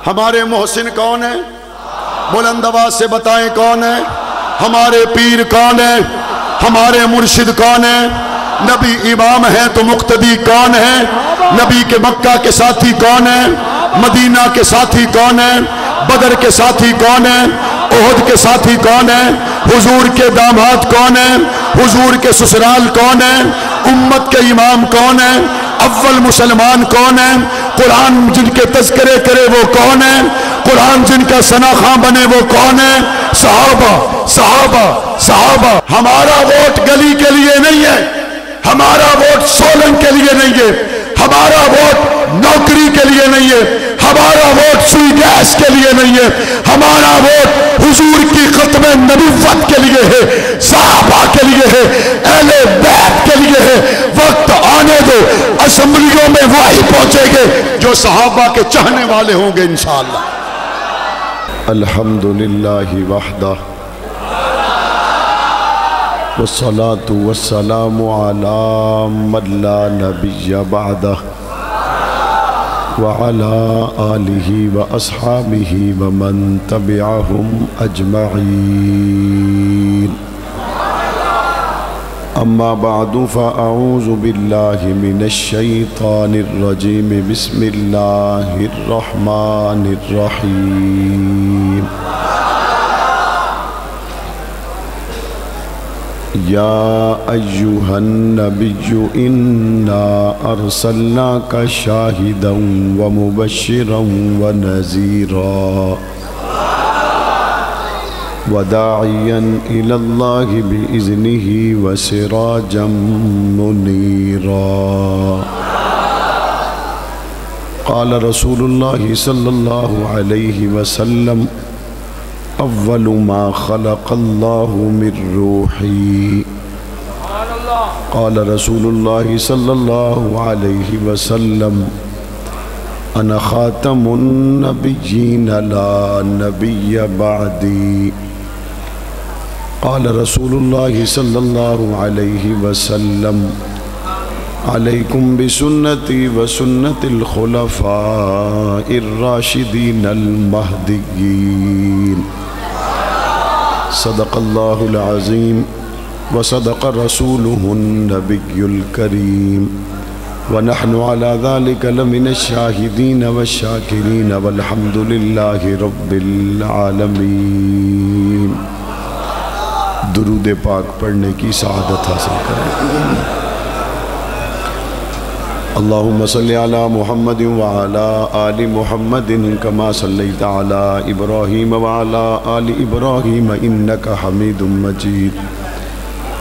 ہمارے محسن کون ہیں؟ بلند آواز سے بتائیں کون ہیں؟ ہمارے پیر کون ہیں؟ ہمارے مرشد کون ہیں؟ نبی امام ہے تو مقتدی کون ہے؟ نبی کے مکہ کے ساتھی کون ہیں؟ مدینہ کے ساتھی کون ہیں؟ بدر کے ساتھی کون ہیں؟ احد کے ساتھی کون ہیں؟ حضور کے داماد کون ہیں؟ حضور کے سسرال کون ہیں؟ امت کے امام کون ہیں؟ اول مسلمان کون ہیں؟ قرآن جن کے تذکرے کرے وہ کون ہیں؟ قرآن جن کا ثنا خواں بنے وہ کون ہیں؟ صحابہ صحابہ صحابہ۔ ہمارا ووٹ گلی کے لیے نہیں ہے، ہمارا ووٹ سولنگ کے لیے نہیں ہے، ہمارا ووٹ نوکری کے لیے نہیں ہے، ہمارا ووٹ سوئی گیس کے لیے نہیں ہے، ہمارا ووٹ حضور کی ختم نبوت کے لیے ہے، صحابہ کے لیے ہے، اہل بیت کے لیے ہے۔ وقت آنے دو، اسمبلیوں میں وہی پہنچیں گے جو صحابہ کے چاہنے والے ہوں گے انشاءاللہ۔ الحمدللہ وحدہ والصلاة والسلام على من لا نبی بعدہ وعلى آلہ واصحابہ ومن تبعہم اجمعین۔ اما بعد فاعوذ باللہ من الشیطان الرجیم بسم اللہ الرحمن الرحیم۔ یا ایہا النبی انا ارسلناک شاہدا ومبشرا ونذیرا وداعیا الی اللہ بإذنہ وسراجا منیرا۔ قال رسول اللہ صلی اللہ علیہ وسلم اول ما خلق اللہ من روحی۔ قال رسول اللہ صلی اللہ علیہ وسلم انا خاتم النبیین لا نبی بعدی۔ قال رسول اللہ صلی اللہ علیہ وسلم علیکم بسنتی وسنت الخلفاء الراشدین المہدیین۔ صدق اللہ العظیم وصدق رسولہ النبی الکریم ونحن على ذلك لمن الشاہدین والشاکرین والحمد للہ رب العالمین۔ درود پاک پڑھنے کی سعادت حاصل کریں۔ اللہم صلی علی محمد وعلی آل محمد کما صلیت علی ابراہیم وعلی آل ابراہیم انکا حمید مجید۔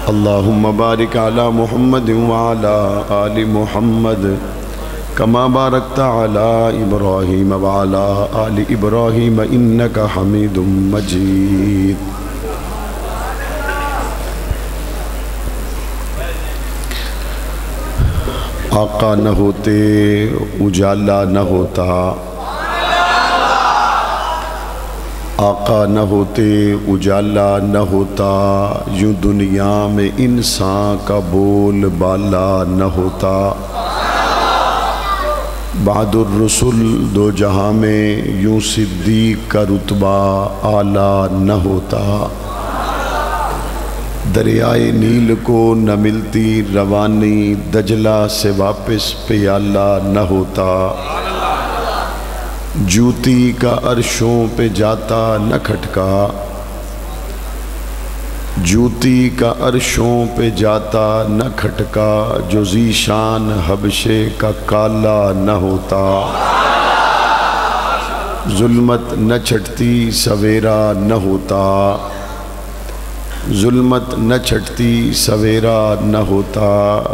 اللہم بارک علی محمد وعلی آل محمد کما بارکت علی ابراہیم وعلی آل ابراہیم انکا حمید مجید۔ آقا نہ ہوتے اجالا نہ ہوتا، آقا نہ ہوتے اجالا نہ ہوتا، یوں دنیا میں انسان کا بول بالا نہ ہوتا۔ بعد الرسل دو جہاں میں یوں صدیق کا رتبہ اعلیٰ نہ ہوتا۔ دریائے نیل کو نہ ملتی روانی، دجلہ سے واپس پیالہ نہ ہوتا۔ جوتی کا عرشوں پہ جاتا نہ کھٹکا، جوتی کا عرشوں پہ جاتا نہ کھٹکا، جو ذیشان حبشے کا کالا نہ ہوتا۔ ظلمت نہ چھٹتی سویرا نہ ہوتا، ظلمت نہ چھٹتی سویرا نہ ہوتا،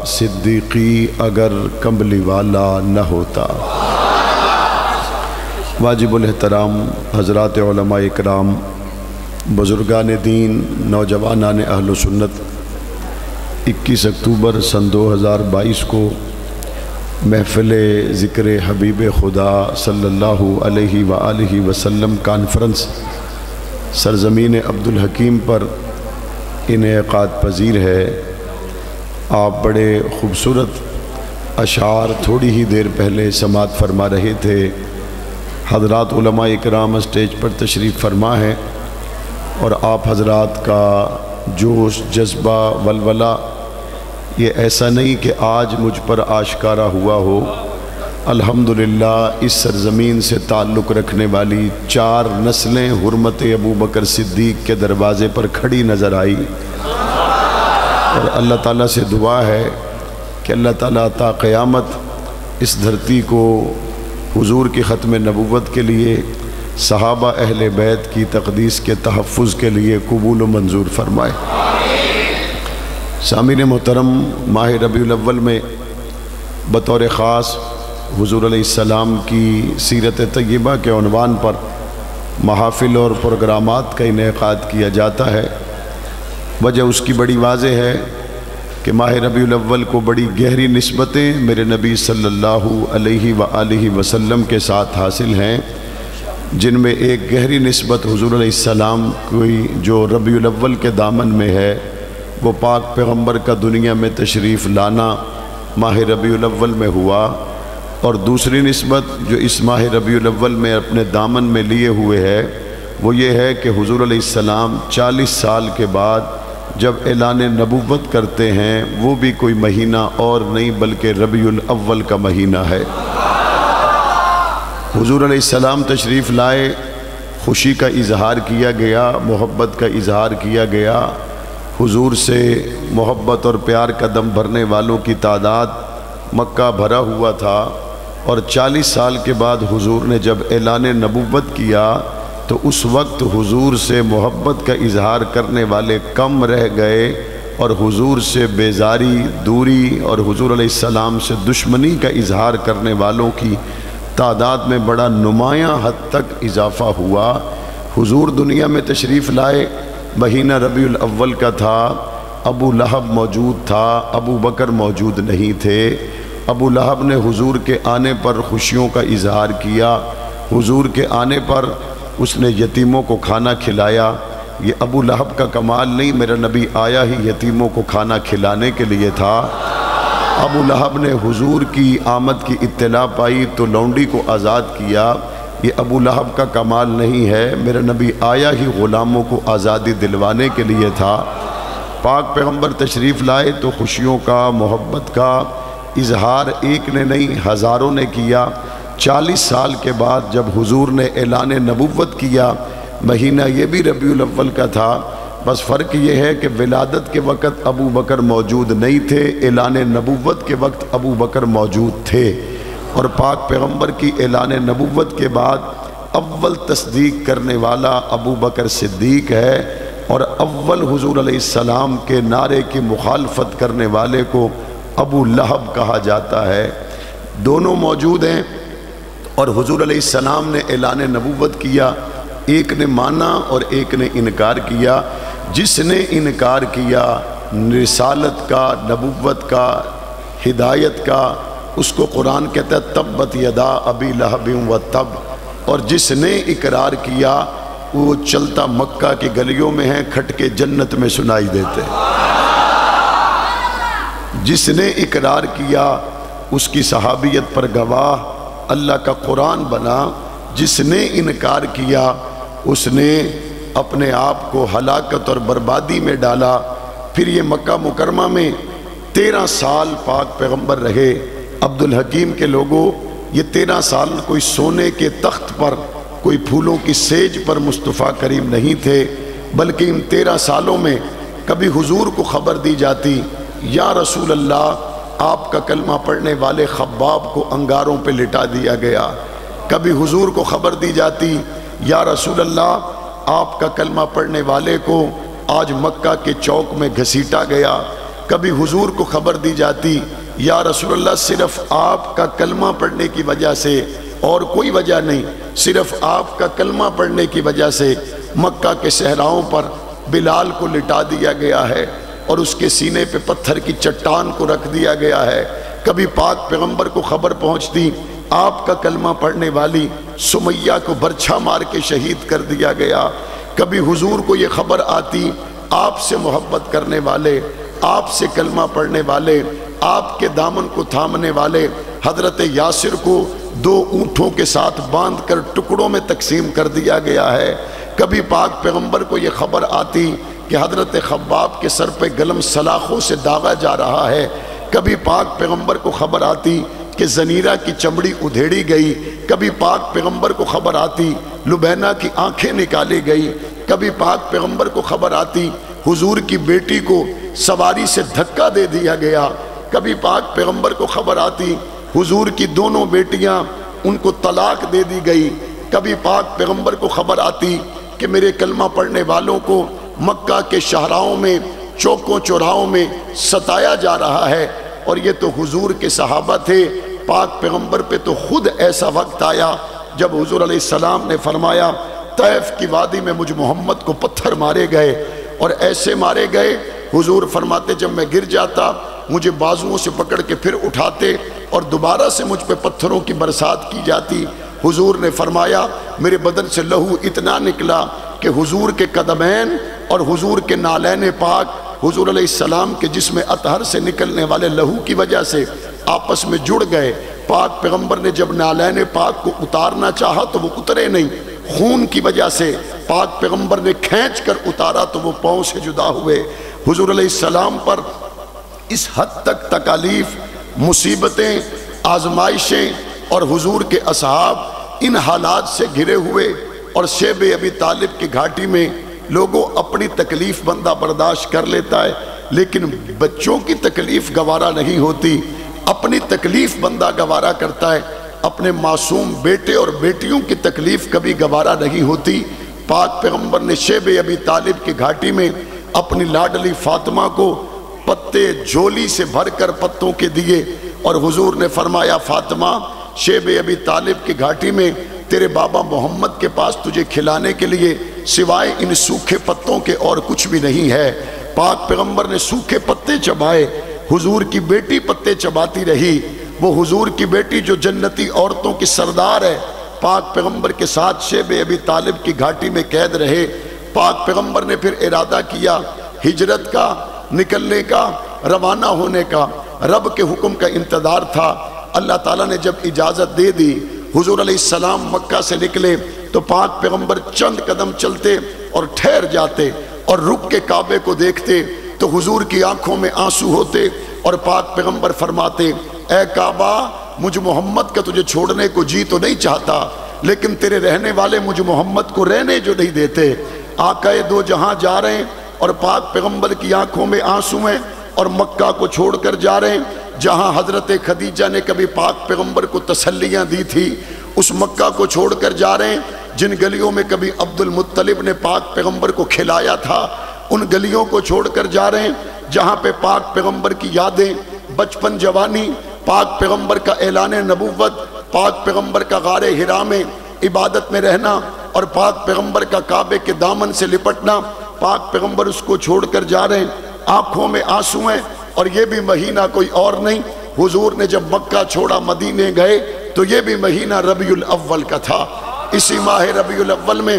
صدیقی اگر کمبلی والا نہ ہوتا۔ واجب الاحترام حضرات علماء اکرام، بزرگان دین، نوجوانان اہل سنت، 21 اکتوبر سن 2022 کو محفل ذکر حبیب خدا صلی اللہ علیہ وآلہ وسلم کانفرنس سرزمین عبدالحکیم پر انعقاد پذیر ہے۔ آپ بڑے خوبصورت اشعار تھوڑی ہی دیر پہلے سماعت فرما رہے تھے۔ حضرات علماء اکرام اسٹیج پر تشریف فرما ہے اور آپ حضرات کا جوش جذبہ ولولہ یہ ایسا نہیں کہ آج مجھ پر آشکارا ہوا ہو۔ الحمدللہ اس سرزمین سے تعلق رکھنے والی 4 نسلیں حرمت ابو بکر صدیق کے دروازے پر کھڑی نظر آئی، اور اللہ تعالیٰ سے دعا ہے کہ اللہ تعالیٰ تا قیامت اس دھرتی کو حضور کی ختم نبوت کے لیے، صحابہ اہل بیت کی تقدیس کے تحفظ کے لیے قبول و منظور فرمائے۔ سامعین محترم، ماہ ربیع الاول میں بطور خاص حضور علیہ السلام کی سیرت طیبہ کے عنوان پر محافل اور پروگرامات کا انعقاد کیا جاتا ہے۔ وجہ اس کی بڑی واضح ہے کہ ماہ ربیع الاول کو بڑی گہری نسبتیں میرے نبی صلی اللہ علیہ وآلہ وسلم کے ساتھ حاصل ہیں، جن میں ایک گہری نسبت حضور علیہ السلام کی جو ربیع الاول کے دامن میں ہے، وہ پاک پیغمبر کا دنیا میں تشریف لانا ماہ ربیع الاول میں ہوا، اور دوسری نسبت جو اس ماہ ربیع الاول میں اپنے دامن میں لیے ہوئے ہے وہ یہ ہے کہ حضور علیہ السلام 40 سال کے بعد جب اعلان نبوت کرتے ہیں وہ بھی کوئی مہینہ اور نہیں بلکہ ربیع الاول کا مہینہ ہے۔ حضور علیہ السلام تشریف لائے، خوشی کا اظہار کیا گیا، محبت کا اظہار کیا گیا، حضور سے محبت اور پیار کا دم بھرنے والوں کی تعداد مکہ بھرا ہوا تھا، اور 40 سال کے بعد حضور نے جب اعلان نبوت کیا تو اس وقت حضور سے محبت کا اظہار کرنے والے کم رہ گئے، اور حضور سے بیزاری، دوری اور حضور علیہ السلام سے دشمنی کا اظہار کرنے والوں کی تعداد میں بڑا نمایاں حد تک اضافہ ہوا۔ حضور دنیا میں تشریف لائے، مہینہ ربیع الاول کا تھا، ابو لہب موجود تھا، ابو بکر موجود نہیں تھے۔ ابو لہب نے حضور کے آنے پر خوشیوں کا اظہار کیا، حضور کے آنے پر اس نے یتیموں کو کھانا کھلایا۔ یہ ابو لہب کا کمال نہیں، میرا نبی آیا ہی یتیموں کو کھانا کھلانے کے لیے تھا۔ ابو لہب نے حضور کی آمد کی اطلاع پائی تو لونڈی کو آزاد کیا۔ یہ ابو لہب کا کمال نہیں ہے، میرا نبی آیا ہی غلاموں کو آزادی دلوانے کے لیے تھا۔ پاک پیغمبر تشریف لائے تو خوشیوں کا، محبت کا اظہار ایک نے نہیں ہزاروں نے کیا۔ 40 سال کے بعد جب حضور نے اعلان نبوت کیا، مہینہ یہ بھی ربیع الاول کا تھا، بس فرق یہ ہے کہ ولادت کے وقت ابو بکر موجود نہیں تھے، اعلان نبوت کے وقت ابو بکر موجود تھے، اور پاک پیغمبر کی اعلان نبوت کے بعد اول تصدیق کرنے والا ابو بکر صدیق ہے، اور اول حضور علیہ السلام کے نعرے کی مخالفت کرنے والے کو ابو لہب کہا جاتا ہے۔ دونوں موجود ہیں، اور حضور علیہ السلام نے اعلان نبوت کیا، ایک نے مانا اور ایک نے انکار کیا۔ جس نے انکار کیا رسالت کا، نبوت کا، ہدایت کا، اس کو قرآن کہتا ہے تبت یدا ابی لہب و تب، اور جس نے اقرار کیا وہ چلتا مکہ کی گلیوں میں ہیں، کھٹکے جنت میں سنائی دیتے ہیں۔ جس نے اقرار کیا اس کی صحابیت پر گواہ اللہ کا قرآن بنا، جس نے انکار کیا اس نے اپنے آپ کو ہلاکت اور بربادی میں ڈالا۔ پھر یہ مکہ مکرمہ میں 13 سال پاک پیغمبر رہے۔ عبدالحکیم کے لوگوں، یہ 13 سال کوئی سونے کے تخت پر، کوئی پھولوں کی سیج پر مصطفیٰ کریم نہیں تھے، بلکہ ان 13 سالوں میں کبھی حضور کو خبر دی جاتی، یا رسول اللہ آپ کا کلمہ پڑھنے والے خباب کو انگاروں پہ لٹا دیا گیا۔ کبھی حضور کو خبر دی جاتی، یا رسول اللہ آپ کا کلمہ پڑھنے والے کو آج مکہ کے چوک میں گھسیٹا گیا۔ کبھی حضور کو خبر دی جاتی، یا رسول اللہ صرف آپ کا کلمہ پڑھنے کی وجہ سے اور کوئی وجہ نہیں، صرف آپ کا کلمہ پڑھنے کی وجہ سے مکہ کے صحراؤں پر بلال کو لٹا دیا گیا ہے اور اس کے سینے پہ پتھر کی چٹان کو رکھ دیا گیا ہے۔ کبھی پاک پیغمبر کو خبر پہنچتی، آپ کا کلمہ پڑھنے والی سمیہ کو برچھا مار کے شہید کر دیا گیا۔ کبھی حضور کو یہ خبر آتی، آپ سے محبت کرنے والے، آپ سے کلمہ پڑھنے والے، آپ کے دامن کو تھامنے والے حضرت یاسر کو دو اونٹوں کے ساتھ باندھ کر ٹکڑوں میں تقسیم کر دیا گیا ہے۔ کبھی پاک پیغمبر کو یہ خبر آتی کہ حضرت خباب کے سر پہ گلم سلاخوں سے داغا جا رہا ہے، کبھی پاک پیغمبر کو خبر آتی کہ زنیرہ کی چمڑی ادھیڑی گئی، کبھی پاک پیغمبر کو خبر آتی لبینہ کی آنکھیں نکالی گئی، کبھی پاک پیغمبر کو خبر آتی حضور کی بیٹی کو سواری سے دھکا دے دیا گیا، کبھی پاک پیغمبر کو خبر آتی حضور کی دونوں بیٹیاں ان کو طلاق دے دی گئی، کبھی پاک پیغمبر کو خبر آتی کہ میرے کلمہ پڑھنے والوں کو مکہ کے شہراؤں میں چوکوں چوراہوں میں ستایا جا رہا ہے، اور یہ تو حضور کے صحابہ تھے۔ پاک پیغمبر پہ تو خود ایسا وقت آیا جب حضور علیہ السلام نے فرمایا طیف کی وادی میں مجھ محمد کو پتھر مارے گئے، اور ایسے مارے گئے، حضور فرماتے جب میں گر جاتا مجھے بازوؤں سے پکڑ کے پھر اٹھاتے اور دوبارہ سے مجھ پہ پتھروں کی برسات کی جاتی۔ حضور نے فرمایا میرے بدن سے لہو اتنا نکلا کہ حضور کے قدمین اور حضور کے نالین پاک حضور علیہ السلام کے جسم اطہر سے نکلنے والے لہو کی وجہ سے آپس میں جڑ گئے۔ پاک پیغمبر نے جب نالین پاک کو اتارنا چاہا تو وہ اترے نہیں، خون کی وجہ سے پاک پیغمبر نے کھینچ کر اتارا تو وہ پاؤں سے جدا ہوئے۔ حضور علیہ السلام پر اس حد تک تکالیف، مصیبتیں، آزمائشیں، اور حضور کے اصحاب ان حالات سے گھرے ہوئے، اور شیب ابی طالب کی گھاٹی میں لوگوں اپنی تکلیف بندہ برداشت کر لیتا ہے، لیکن بچوں کی تکلیف گوارا نہیں ہوتی، اپنی تکلیف بندہ گوارا کرتا ہے، اپنے معصوم بیٹے اور بیٹیوں کی تکلیف کبھی گوارا نہیں ہوتی۔ پاک پیغمبر نے شیب ابی طالب کی گھاٹی میں اپنی لاڈلی فاطمہ کو پتے جھولی سے بھر کر پتوں کے دیے، اور حضور نے فرمایا فاطمہ شیب ابی طالب کی گھاٹی میں تیرے بابا محمد کے پاس تجھے کھلانے کے لیے سوائے ان سوکھے پتوں کے اور کچھ بھی نہیں ہے۔ پاک پیغمبر نے سوکھے پتے چبائے، حضور کی بیٹی پتے چباتی رہی، وہ حضور کی بیٹی جو جنتی عورتوں کی سردار ہے پاک پیغمبر کے ساتھ شیب ابی طالب کی گھاٹی میں قید رہے۔ پاک پیغمبر نے پھر ارادہ کیا ہجرت کا، نکلنے کا، روانہ ہونے کا، رب کے حکم کا انتظار تھا۔ اللہ تعالیٰ نے جب اجازت دے دی حضور علیہ السلام مکہ سے نکلے تو پاک پیغمبر چند قدم چلتے اور ٹھہر جاتے اور رک کے کعبے کو دیکھتے تو حضور کی آنکھوں میں آنسو ہوتے، اور پاک پیغمبر فرماتے اے کعبہ مجھ محمد کا تجھے چھوڑنے کو جی تو نہیں چاہتا، لیکن تیرے رہنے والے مجھ محمد کو رہنے جو نہیں دیتے۔ آقا دو جہاں جا رہے ہیں اور پاک پیغمبر کی آنکھوں میں آنسو ہیں، اور مکہ کو چھوڑ کر جا رہے ہیں جہاں حضرت خدیجہ نے کبھی پاک پیغمبر کو تسلیاں دی تھی، اس مکہ کو چھوڑ کر جا رہے ہیں جن گلیوں میں کبھی عبد المطلب نے پاک پیغمبر کو کھلایا تھا، ان گلیوں کو چھوڑ کر جا رہے ہیں جہاں پہ پاک پیغمبر کی یادیں، بچپن، جوانی، پاک پیغمبر کا اعلان نبوت، پاک پیغمبر کا غار حرا میں عبادت میں رہنا، اور پاک پیغمبر کا کعبے کے دامن سے لپٹنا۔ پاک پیغمبر اس کو چھوڑ کر جا رہے ہیں، آنکھوں میں آنسو ہیں، اور یہ بھی مہینہ کوئی اور نہیں، حضور نے جب مکہ چھوڑا مدینے گئے تو یہ بھی مہینہ ربیع الاول کا تھا۔ اسی ماہ ربیع الاول میں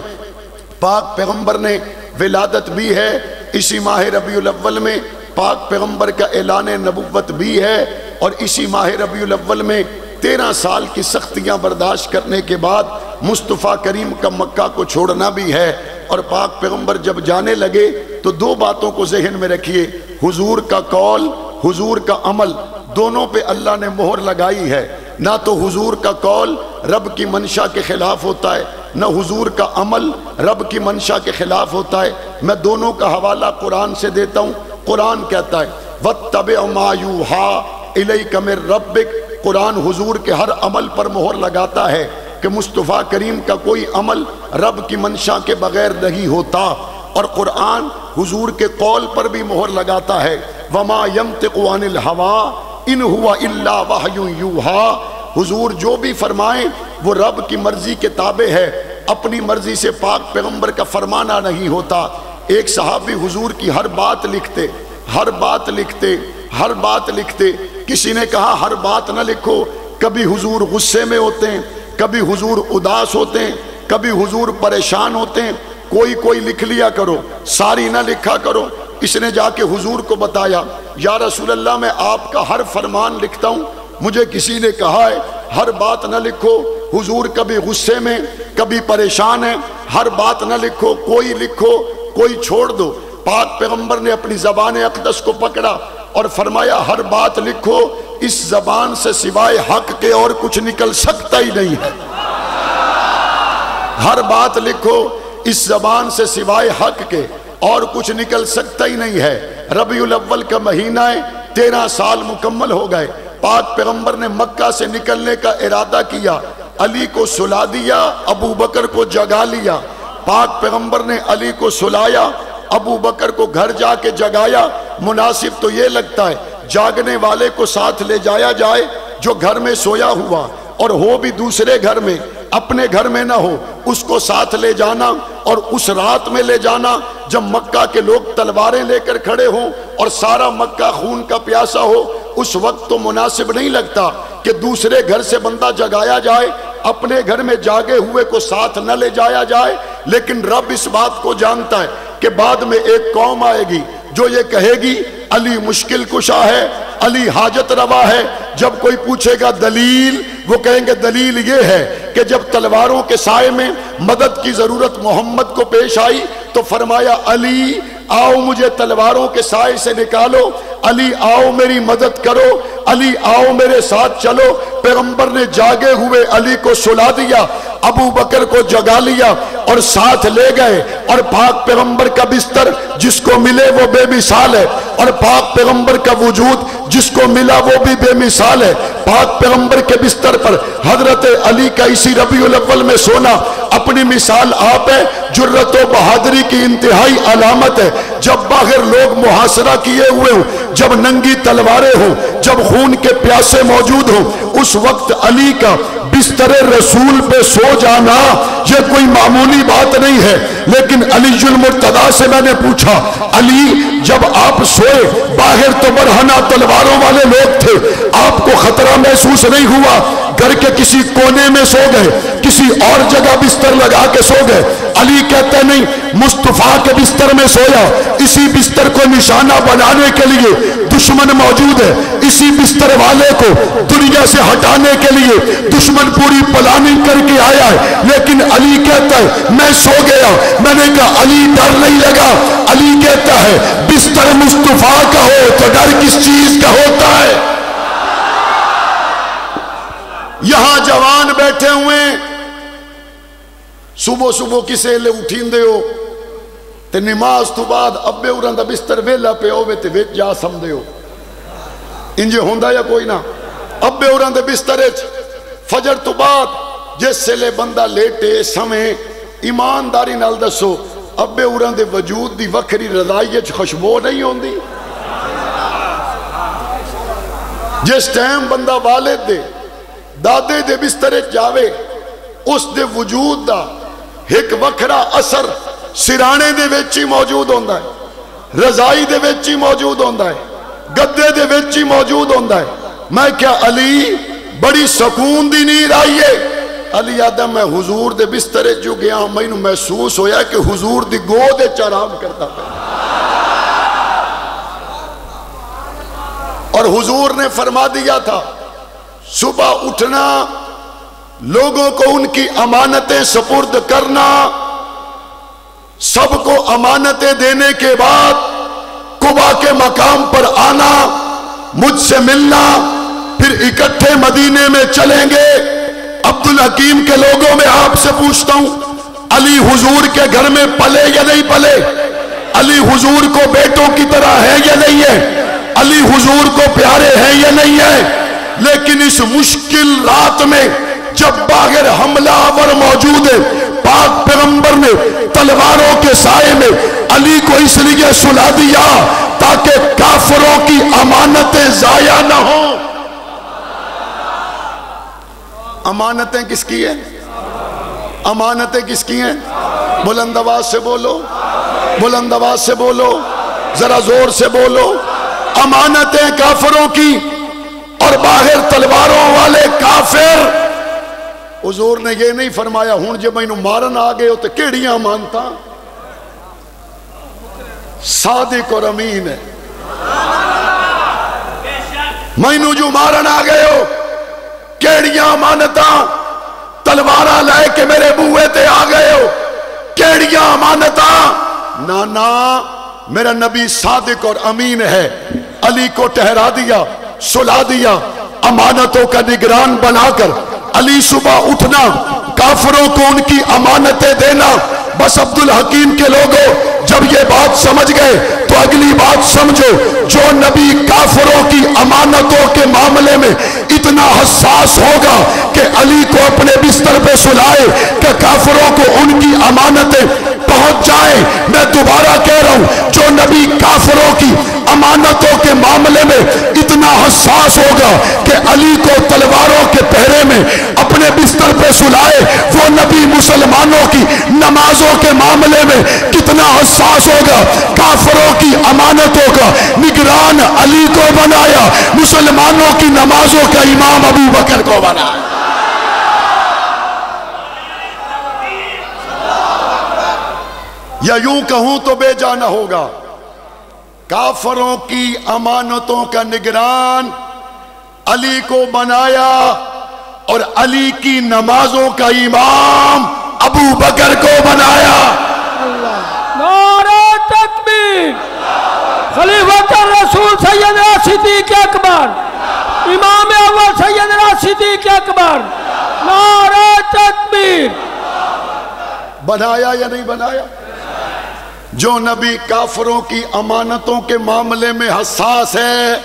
پاک پیغمبر نے ولادت بھی ہے، اسی ماہ ربیع الاول میں پاک پیغمبر کا اعلان نبوت بھی ہے، اور اسی ماہ ربیع الاول میں 13 سال کی سختیاں برداشت کرنے کے بعد مصطفیٰ کریم کا مکہ کو چھوڑنا بھی ہے۔ اور پاک پیغمبر جب جانے لگے تو دو باتوں کو ذہن میں رکھیے، حضور کا قول، حضور کا عمل، دونوں پہ اللہ نے مہر لگائی ہے۔ نہ تو حضور کا قول رب کی منشا کے خلاف ہوتا ہے، نہ حضور کا عمل رب کی منشا کے خلاف ہوتا ہے۔ میں دونوں کا حوالہ قرآن سے دیتا ہوں۔ قرآن کہتا ہے وَاتَّبِعْ مَا يُوحَىٰ إِلَيْكَ مِن رَبِّكَ، قرآن حضور کے ہر عمل پر مہر لگاتا ہے کہ مصطفیٰ کریم کا کوئی عمل رب کی منشا کے بغیر نہیں ہوتا، اور قرآن حضور کے قول پر بھی مہر لگاتا ہے وَمَا يَنطِقُ عَنِ الْهَوَىٰ إِنْ هُوَ إِلَّا وَحْيٌ يُوحَىٰ، حضور جو بھی فرمائیں وہ رب کی مرضی کے تابع ہے، اپنی مرضی سے پاک پیغمبر کا فرمانا نہیں ہوتا۔ ایک صحابی حضور کی ہر بات لکھتے، ہر بات لکھتے، ہر بات لکھتے۔ کسی نے کہا ہر بات نہ لکھو، کبھی حضور غصے میں ہوتے ہیں، کبھی حضور اداس ہوتے ہیں، کبھی حضور پریشان ہوتے ہیں، کوئی لکھ لیا کرو، ساری نہ لکھا کرو۔ اس نے جا کے حضور کو بتایا یا رسول اللہ میں آپ کا ہر فرمان لکھتا ہوں، مجھے کسی نے کہا ہے ہر بات نہ لکھو، حضور کبھی غصے میں کبھی پریشان ہے، ہر بات نہ لکھو، کوئی چھوڑ دو۔ پاک پیغمبر نے اپنی زبان اقدس کو پکڑا اور فرمایا ہر بات لکھو، اس زبان سے سوائے حق کے اور کچھ نکل سکتا ہی نہیں ہے۔ ہر بات لکھو، اس زبان سے سوائے حق کے اور کچھ نکل سکتا ہی نہیں ہے۔ ربیع الاول کا مہینہ ہے، 13 سال مکمل ہو گئے۔ پاک پیغمبر نے مکہ سے نکلنے کا ارادہ کیا، علی کو سلا دیا، ابو بکر کو جگا لیا۔ پاک پیغمبر نے علی کو سلایا، ابو بکر کو گھر جا کے جگایا۔ مناسب تو یہ لگتا ہے جاگنے والے کو ساتھ لے جایا جائے، جو گھر میں سویا ہوا اور ہو بھی دوسرے گھر میں، اپنے گھر میں نہ ہو، اس کو ساتھ لے جانا اور اس رات میں لے جانا جب مکہ کے لوگ تلواریں لے کر کھڑے ہوں اور سارا مکہ خون کا پیاسا ہو۔ اس وقت تو مناسب نہیں لگتا کہ دوسرے گھر سے بندہ جگایا جائے، اپنے گھر میں جاگے ہوئے کو ساتھ نہ لے جایا جائے۔ لیکن رب اس بات کو جانتا ہے کہ بعد میں ایک قوم آئے گی جو یہ کہے گی علی مشکل کشا ہے، علی حاجت روا ہے۔ جب کوئی پوچھے گا دلیل، وہ کہیں گے دلیل یہ ہے کہ جب تلواروں کے سائے میں مدد کی ضرورت محمد کو پیش آئی تو فرمایا علی آؤ مجھے تلواروں کے سائے سے نکالو، علی آؤ میری مدد کرو، علی آؤ میرے ساتھ چلو۔ پیغمبر نے جاگے ہوئے علی کو سلا دیا، ابو بکر کو جگا لیا اور ساتھ لے گئے۔ اور پاک پیغمبر کا بستر جس کو ملے وہ بے مثال ہے، اور پاک پیغمبر کا وجود جس کو ملا وہ بھی بے مثال ہے۔ پاک پیغمبر کے بستر پر حضرت علی کا اسی ربیع الاول میں سونا اپنی مثال آپ ہے، جرت و بہادری کی انتہائی علامت ہے۔ جب باہر لوگ محاصرہ کیے ہوئے ہوں، جب ننگی تلواریں ہوں، جب خون کے پیاسے موجود ہوں، اس وقت علی کا بستر رسول پہ سو جانا یہ کوئی معمولی بات نہیں ہے۔ لیکن علی المرتضیٰ سے میں نے پوچھا علی جب آپ سوئے باہر تو برہنہ تلواروں والے لوگ تھے، آپ کو خطرہ محسوس نہیں ہوا؟ گھر کے کسی کونے میں سو گئے، کسی اور جگہ بستر لگا کے سو گئے؟ علی کہتے نہیں، مصطفیٰ کے بستر میں سویا، اسی بستر کو نشانہ بنانے کے لیے دشمن موجود ہے، اسی بستر والے کو دنیا سے ہٹانے کے لیے دشمن پوری پلاننگ کر کے آیا ہے۔ لیکن علی کہتا ہے میں سو گیا۔ میں نے کہا علی ڈر نہیں لگا؟ علی کہتا ہے بستر مصطفیٰ کا ہو تو ڈر کس چیز کا ہوتا ہے؟ یہاں جوان بیٹھے ہوئے صبح صبح کسے لے اٹھین دے ہو تے نماز تو بعد ابے اوران دا بستر ویلا پہ ہوئے تے ویچ جا سم دے ہو، انجے ہوندہ یا کوئی نہ؟ ابے اوران دے بستر فجر تو بعد جس سے لے بندہ لیٹے سمیں ایمانداری نال دسو ابے اوران دے وجود دی وکھری رضائی خوشبو نہیں ہوندی؟ جس ٹائم بندہ والد دے دادے دے بستر جاوے اس دے وجود دا ایک وکھرا اثر سرانے دے ویچی موجود ہوندہ ہے، رضائی دے ویچی موجود ہوندہ ہے، گدے دے ویچی موجود ہوندہ ہے۔ میں کیا علی بڑی سکون دی نیند آئیے؟ علی آدم میں حضور دے بسترے جو گیا ہوں میں محسوس ہویا کہ حضور دی گود چرام کرتا پہ، اور حضور نے فرما دیا تھا صبح اٹھنا، لوگوں کو ان کی امانتیں سپرد کرنا، سب کو امانتیں دینے کے بعد قبا کے مقام پر آنا، مجھ سے ملنا، پھر اکٹھے مدینے میں چلیں گے۔ عبدالحکیم کے لوگوں میں آپ سے پوچھتا ہوں علی حضور کے گھر میں پلے یا نہیں پلے؟ علی حضور کو بیٹوں کی طرح ہے یا نہیں ہے؟ علی حضور کو پیارے ہیں یا نہیں ہے؟ لیکن اس مشکل رات میں جب باہر حملہ آور موجود ہے، پاک پیغمبر نے تلواروں کے سائے میں علی کو اس لیے سلا دیا تاکہ کافروں کی امانتیں ضائع نہ ہوں۔ امانتیں کس کی ہیں؟ امانتیں کس کی ہیں؟ بلند آواز سے بولو، بلند آواز سے بولو، ذرا زور سے بولو۔ امانتیں کافروں کی اور باہر تلواروں والے کافر۔ حضور نے یہ نہیں فرمایا ہون جب میں مارن آگئے ہو تو کیڑیاں مانتا، صادق اور امین ہے۔ میں جو مارن آگئے ہو کیڑیاں امانتاں تلوارا لے کے میرے بوئے تے آ گئے ہو، کیڑیاں امانتاں؟ نانا میرا نبی صادق اور امین ہے، علی کو ٹھہرا دیا، سلا دیا، امانتوں کا نگران بنا کر علی صبح اٹھنا، کافروں کو ان کی امانتیں دینا۔ بس عبدالحکیم کے لوگوں جب یہ بات سمجھ گئے تو اگلی بات سمجھو، جو نبی کافروں کی امانتوں کے معاملے میں اتنا حساس ہوگا کہ علی کو اپنے بستر پہ سلائے کہ کافروں کو ان کی امانتیں پہنچ جائیں، میں دوبارہ کہہ رہا ہوں، جو نبی کافروں کی امانتوں کے معاملے میں اتنا حساس ہوگا کہ علی کو تلواروں کے پہرے میں اپنے بستر پہ سلائے، وہ نبی مسلمانوں کی نمازوں کے معاملے میں کتنا حساس ہوگا۔ کافروں کی امانتوں کا نگران علی کو بنایا، مسلمانوں کی نمازوں کا امام ابو بکر کو بنایا۔ یا یوں کہوں تو بے جانا ہوگا، کافروں کی امانتوں کا نگران علی کو بنایا اور علی کی نمازوں کا امام ابو بکر کو بنایا۔ نعرہ تکبیر، خلیفۃ الرسول سیدنا صدیق اکبر، امام اول سیدنا صدیق اکبر، نعرہ تکبیر۔ بنایا یا نہیں بنایا؟ جو نبی کافروں کی امانتوں کے معاملے میں حساس ہے،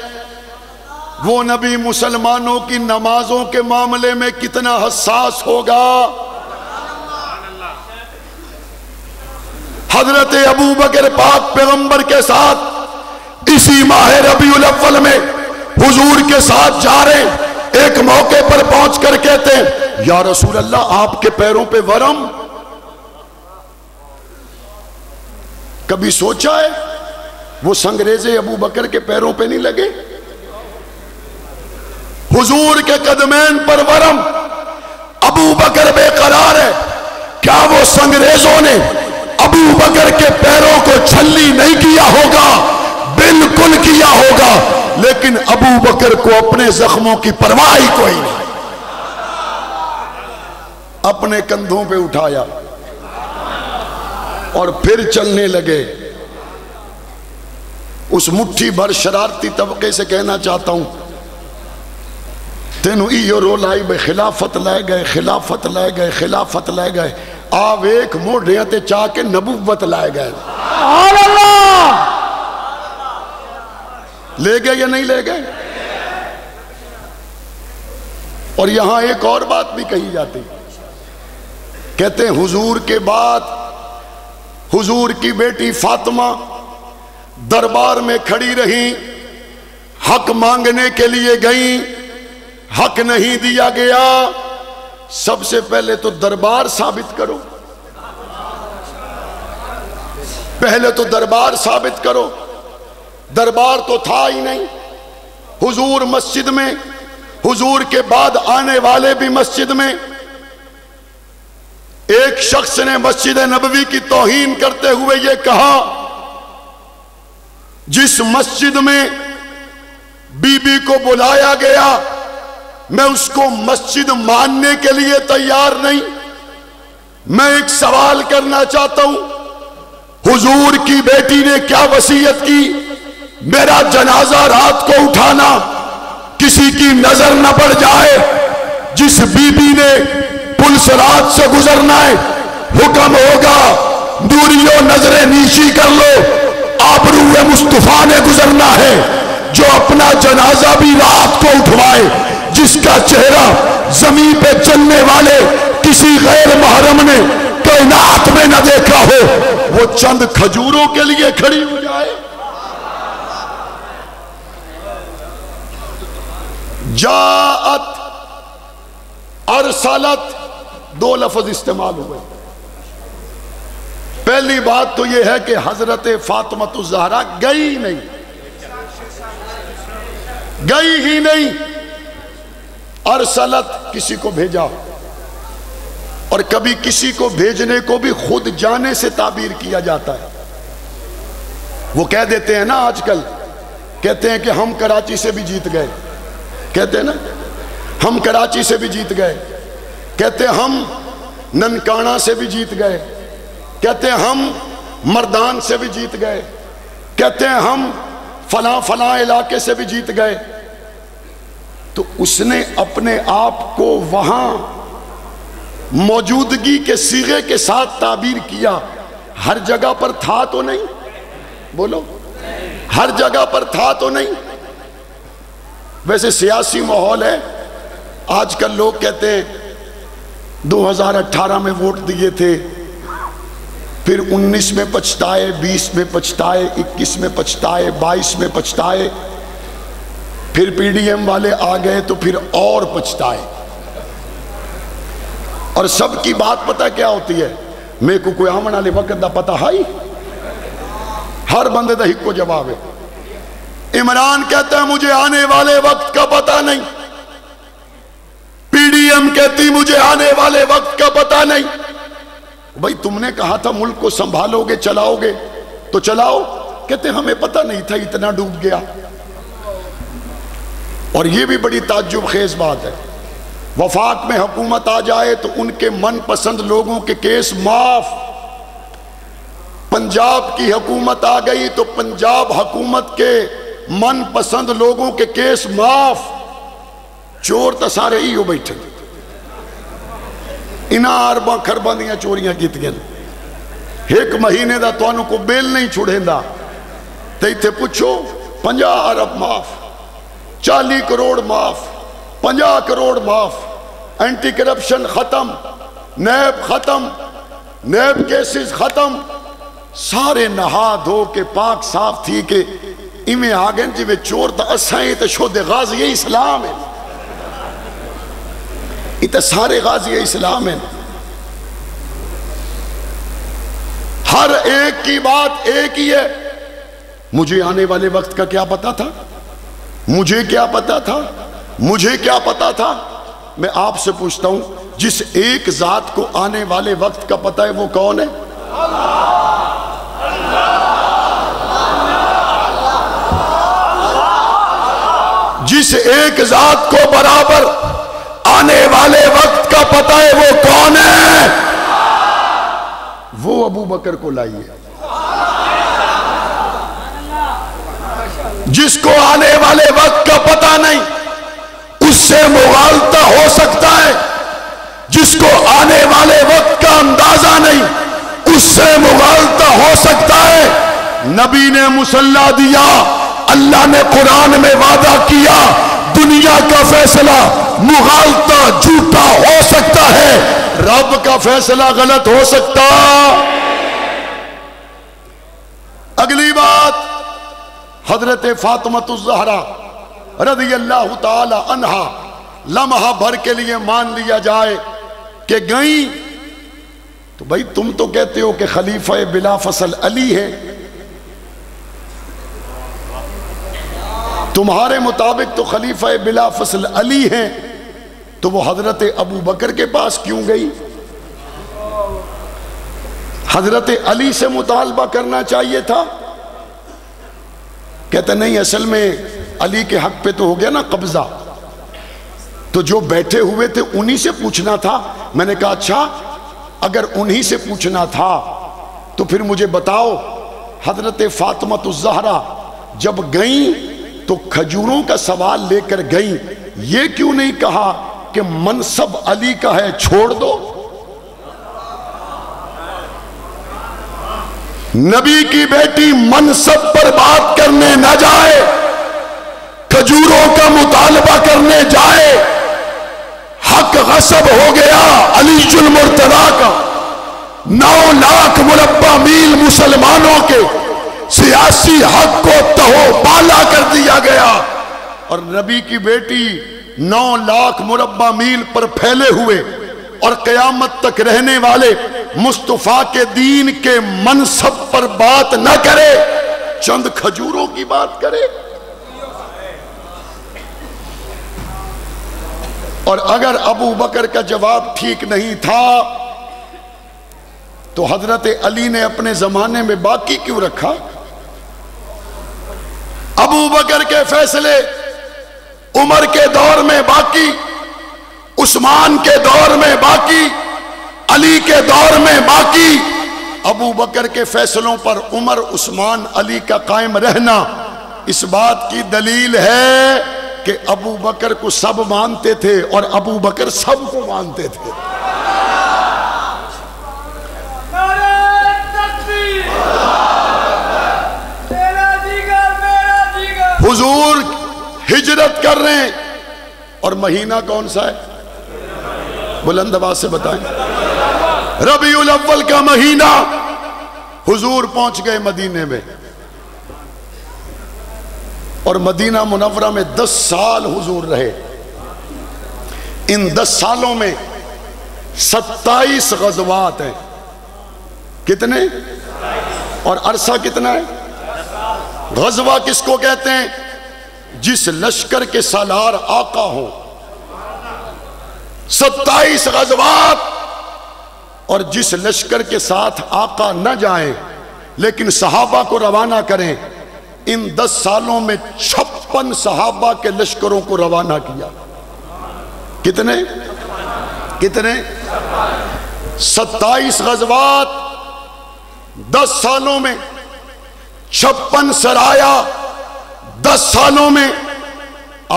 وہ نبی مسلمانوں کی نمازوں کے معاملے میں کتنا حساس ہوگا۔ حضرت ابو بکر پاک پیغمبر کے ساتھ اسی ماہ ربیع الاول میں حضور کے ساتھ جا رہے، ایک موقع پر پہنچ کر کہتے ہیں یا رسول اللہ آپ کے پیروں پہ ورم؟ کبھی سوچا ہے وہ سنگریزے ابو بکر کے پیروں پہ نہیں لگے؟ حضور کے قدمین پر ورم، ابو بکر بے قرار ہے، کیا وہ سنگریزوں نے ابو بکر کے پیروں کو چھلی نہیں کیا ہوگا؟ بالکل کیا ہوگا، لیکن ابو بکر کو اپنے زخموں کی پرواہ ہی کوئی نہیں، اپنے کندھوں پہ اٹھایا اور پھر چلنے لگے۔ اس مٹھی بھر شرارتی طبقے سے کہنا چاہتا ہوں، تینو ایو رو لائی بے خلافت لائے گئے، خلافت لائے گئے، خلافت لائے گئے، آو ایک موڑیاں تے چاہ کے نبوت لائے گئے۔ اللہ لے گئے یا نہیں لے گئے؟ اور یہاں ایک اور بات بھی کہی جاتی، کہتے ہیں حضور کے بعد حضور کی بیٹی فاطمہ دربار میں کھڑی رہی، حق مانگنے کے لیے گئیں، حق نہیں دیا گیا۔ سب سے پہلے تو دربار ثابت کرو، پہلے تو دربار ثابت کرو۔ دربار تو تھا ہی نہیں، حضور مسجد میں، حضور کے بعد آنے والے بھی مسجد میں۔ ایک شخص نے مسجد نبوی کی توہین کرتے ہوئے یہ کہا، جس مسجد میں بی بی کو بلایا گیا میں اس کو مسجد ماننے کے لیے تیار نہیں۔ میں ایک سوال کرنا چاہتا ہوں، حضور کی بیٹی نے کیا وصیت کی؟ میرا جنازہ رات کو اٹھانا، کسی کی نظر نہ پڑ جائے۔ جس بی بی نے پلسرات سے گزرنا ہے، حکم ہوگا دوریوں نظریں نیچی کر لو، آبروئے مصطفیٰ نے گزرنا ہے۔ جو اپنا جنازہ بھی رات کو اٹھوائے، جس کا چہرہ زمین پہ چلنے والے کسی غیر محرم نے کائنات میں نہ دیکھا ہو، وہ چند کھجوروں کے لیے کھڑی ہو جائے۔ جاءت، ارسلت، دو لفظ استعمال ہوئے۔ پہلی بات تو یہ ہے کہ حضرت فاطمہ الزہرا گئی نہیں، گئی ہی نہیں۔ ارسلت، کسی کو بھیجا، اور کبھی کسی کو بھیجنے کو بھی خود جانے سے تعبیر کیا جاتا ہے۔ وہ کہہ دیتے ہیں نا آج کل، کہتے ہیں کہ ہم کراچی سے بھی جیت گئے، کہتے ہیں نا ہم کراچی سے بھی جیت گئے، کہتے ہم ننکانہ سے بھی جیت گئے، کہتے ہم مردان سے بھی جیت گئے، کہتے ہیں ہم فلاں فلاں علاقے سے بھی جیت گئے۔ تو اس نے اپنے آپ کو وہاں موجودگی کے صیغے کے ساتھ تعبیر کیا، ہر جگہ پر تھا تو نہیں، بولو ہر جگہ پر تھا تو نہیں۔ ویسے سیاسی ماحول ہے، آج کل لوگ کہتے ہیں 2018 میں ووٹ دیے تھے، پھر 19 میں پچھتائے، 20 میں پچھتائے، 21 میں پچھتائے، 22 میں پچھتائے، پھر پی ڈی ایم والے آ گئے تو پھر اور پچھتائے۔ اور سب کی بات پتہ کیا ہوتی ہے؟ میں کو کوئی آمن والے وقت دا پتہ ہے، ہر بندے دا ہک کو جواب ہے۔ عمران کہتا ہے مجھے آنے والے وقت کا پتہ نہیں، پی ڈی ایم کہتی مجھے آنے والے وقت کا پتہ نہیں۔ بھائی تم نے کہا تھا ملک کو سنبھالو گے، چلاؤ گے تو چلاؤ، کہتے ہمیں پتہ نہیں تھا اتنا ڈوب گیا۔ اور یہ بھی بڑی تعجب خیز بات ہے، وفاق میں حکومت آ جائے تو ان کے من پسند لوگوں کے کیس معاف۔ پنجاب کی حکومت آ گئی تو پنجاب حکومت کے من پسند لوگوں کے کیس معاف۔ چور تا سارے ہی ہو بیٹھے، انہاں ارباں خرباں دیاں چوریاں کیتیاں، ایک مہینے دا تانوں کو بیل نہیں چھڑیندا، تے ایتھے پوچھو 50 ارب معاف، 40 کروڑ معاف، 50 کروڑ معاف، اینٹی کرپشن ختم، نیب ختم، نیب کیسز ختم، سارے نہا دھو کے پاک صاف تھی کہ ایمیں آگن جی وے چور تا اسائیں تا شود غازی اسلام ہے، اتنے سارے غازی اسلام ہیں۔ ہر ایک کی بات ایک ہی ہے، مجھے آنے والے وقت کا کیا پتا تھا، مجھے کیا پتا تھا، مجھے کیا پتا تھا۔ میں آپ سے پوچھتا ہوں جس ایک ذات کو آنے والے وقت کا پتا ہے وہ کون ہے؟ جس ایک ذات کو برابر آنے والے وقت کا پتہ ہے وہ کون ہے؟ وہ ابو بکر کو لائیے۔ جس کو آنے والے وقت کا پتہ نہیں اس سے مغالطہ ہو سکتا ہے، جس کو آنے والے وقت کا اندازہ نہیں اس سے مغالطہ ہو سکتا ہے۔ نبی نے مصلح دیا، اللہ نے قرآن میں وعدہ کیا، دنیا کا فیصلہ مغالطہ جھوٹا ہو سکتا ہے، رب کا فیصلہ غلط ہو سکتا۔ اگلی بات، حضرت فاطمہ الزہرا رضی اللہ تعالی عنہا لمحہ بھر کے لیے مان لیا جائے کہ گئیں، تو بھائی تم تو کہتے ہو کہ خلیفہ بلا فصل علی ہے، تمہارے مطابق تو خلیفہ بلا فصل علی ہیں، تو وہ حضرت ابو بکر کے پاس کیوں گئی؟ حضرت علی سے مطالبہ کرنا چاہیے تھا۔ کہتے نہیں، اصل میں علی کے حق پہ تو ہو گیا نا قبضہ، تو جو بیٹھے ہوئے تھے انہی سے پوچھنا تھا۔ میں نے کہا اچھا اگر انہی سے پوچھنا تھا تو پھر مجھے بتاؤ، حضرت فاطمہ الزہرا جب گئیں تو کھجوروں کا سوال لے کر گئیں، یہ کیوں نہیں کہا کہ منصب علی کا ہے چھوڑ دو؟ نبی کی بیٹی منصب پر بات کرنے نہ جائے، کھجوروں کا مطالبہ کرنے جائے، حق غصب ہو گیا علی المرتضیٰ کا، 9 لاکھ مربع میل مسلمانوں کے سیاسی حق کو تہو بالا کر دیا گیا، اور نبی کی بیٹی 9 لاکھ مربع میل پر پھیلے ہوئے اور قیامت تک رہنے والے مصطفیٰ کے دین کے منصب پر بات نہ کرے، چند کھجوروں کی بات کرے۔ اور اگر ابو بکر کا جواب ٹھیک نہیں تھا تو حضرت علی نے اپنے زمانے میں باقی کیوں رکھا؟ ابو بکر کے فیصلے عمر کے دور میں باقی، عثمان کے دور میں باقی، علی کے دور میں باقی، ابو بکر کے فیصلوں پر عمر، عثمان، علی کا قائم رہنا اس بات کی دلیل ہے کہ ابو بکر کو سب مانتے تھے اور ابو بکر سب کو مانتے تھے۔ حضور ہجرت کر رہے ہیں اور مہینہ کون سا ہے؟ بلند آواز سے بتائیں۔ ربیع الاول کا مہینہ۔ حضور پہنچ گئے مدینے میں اور مدینہ منورہ میں 10 سال حضور رہے۔ ان 10 سالوں میں 27 غزوات ہیں۔ کتنے؟ اور عرصہ کتنا ہے؟ غزوہ کس کو کہتے ہیں؟ جس لشکر کے سالار آقا ہو۔ 27 غزوات، اور جس لشکر کے ساتھ آقا نہ جائیں لیکن صحابہ کو روانہ کریں۔ ان 10 سالوں میں 56 صحابہ کے لشکروں کو روانہ کیا۔ کتنے؟ 27 غزوات، 10 سالوں میں 56 سرایا، 10 سالوں میں۔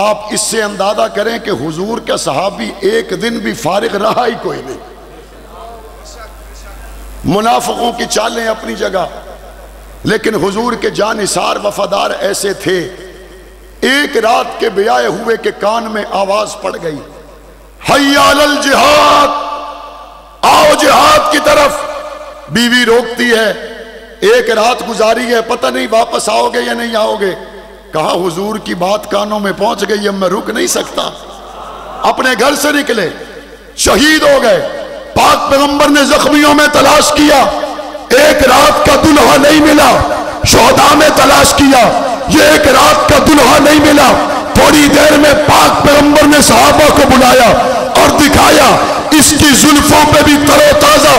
آپ اس سے اندازہ کریں کہ حضور کا صحابی ایک دن بھی فارغ رہا ہی کوئی نہیں۔ منافقوں کی چالیں اپنی جگہ، لیکن حضور کے جانثار وفادار ایسے تھے۔ ایک رات کے بیائے ہوئے کے کان میں آواز پڑ گئی، حی علی الجہاد، آؤ جہاد کی طرف۔ بیوی روکتی ہے، ایک رات گزاری ہے، پتہ نہیں واپس آؤ گے یا نہیں آؤ گے۔ کہا حضور کی بات کانوں میں پہنچ گئی، اب میں رک نہیں سکتا۔ اپنے گھر سے نکلے، شہید ہو گئے۔ پاک پیغمبر نے زخمیوں میں تلاش کیا، ایک رات کا دلہا نہیں ملا۔ شہداء میں تلاش کیا، یہ ایک رات کا دلہا نہیں ملا۔ تھوڑی دیر میں پاک پیغمبر نے صحابہ کو بلایا اور دکھایا، اس کی زلفوں پہ بھی تر و تازہ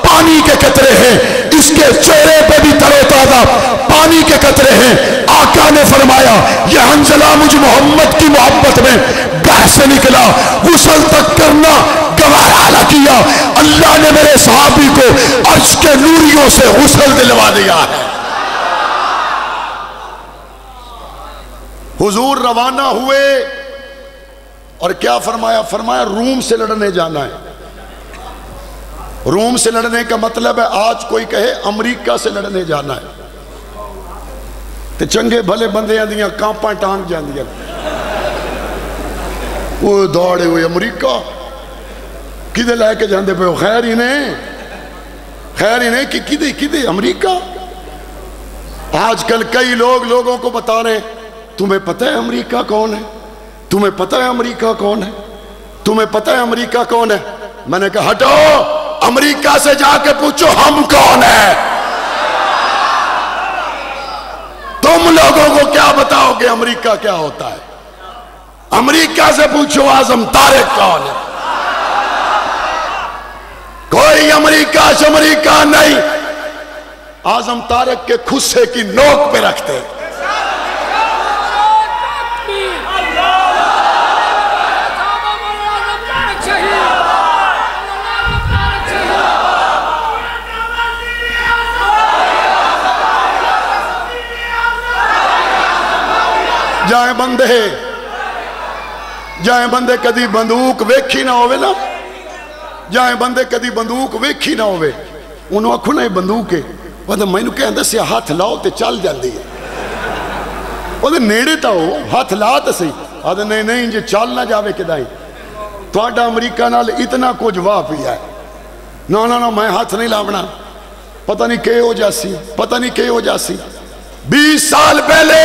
پانی کے قطرے ہیں، اس کے چہرے پہ بھی تر و تازہ پانی کے قطرے ہیں۔ آقا نے فرمایا، یہ حنظلہ مجھ محمد کی محبت میں گھر سے نکلا، غسل تک کرنا گوارا نہ کیا۔ اللہ نے میرے صحابی کو عرش کے نوریوں سے غسل دلوا دیا ہے۔ حضور روانہ ہوئے اور کیا فرمایا؟ فرمایا روم سے لڑنے جانا ہے۔ روم سے لڑنے کا مطلب ہے آج کوئی کہے امریکہ سے لڑنے جانا ہے تو چنگے بھلے بندے آدیاں کانپاں ٹانگ جاندیاں، وہ دوڑے ہوئے امریکہ کدے لے کے جاندے پہ؟ خیر ہی نہیں کہ کدے امریکہ۔ آج کل کئی لوگوں کو بتا رہے ہیں، تمہیں پتہ ہے امریکہ کون ہے؟ تمہیں پتہ ہے امریکہ کون ہے؟ تمہیں پتہ ہے امریکہ کون ہے؟ میں نے کہا ہٹو، امریکہ سے جا کے پوچھو ہم کون ہیں۔ تم لوگوں کو کیا بتاؤ گے امریکہ کیا ہوتا ہے؟ امریکہ سے پوچھو اعظم طارق کون ہے۔ کوئی امریکہ نہیں، اعظم طارق کے خصے کی نوک پہ رکھتے۔ جائیں بندے کدی بندوق ویکھی نہ ہوئے نا، جائیں بندے کدی بندوق ویکھی نہ ہوئے، انہوں آکھو نا بندوق ہے، وہ میں نے کہندے سے ہاتھ لاؤ تے چل جاندی ہے۔ وہ نیڑے تا ہو ہاتھ لا تے سی، آدھے نہیں جی چل نہ جاوے کدائیں، تو آڈا امریکہ نال اتنا کچھ واہ پیا ہے، نا میں ہاتھ نہیں لاؤنا، پتہ نہیں کہ ہو جاسی۔ 20 سال پہلے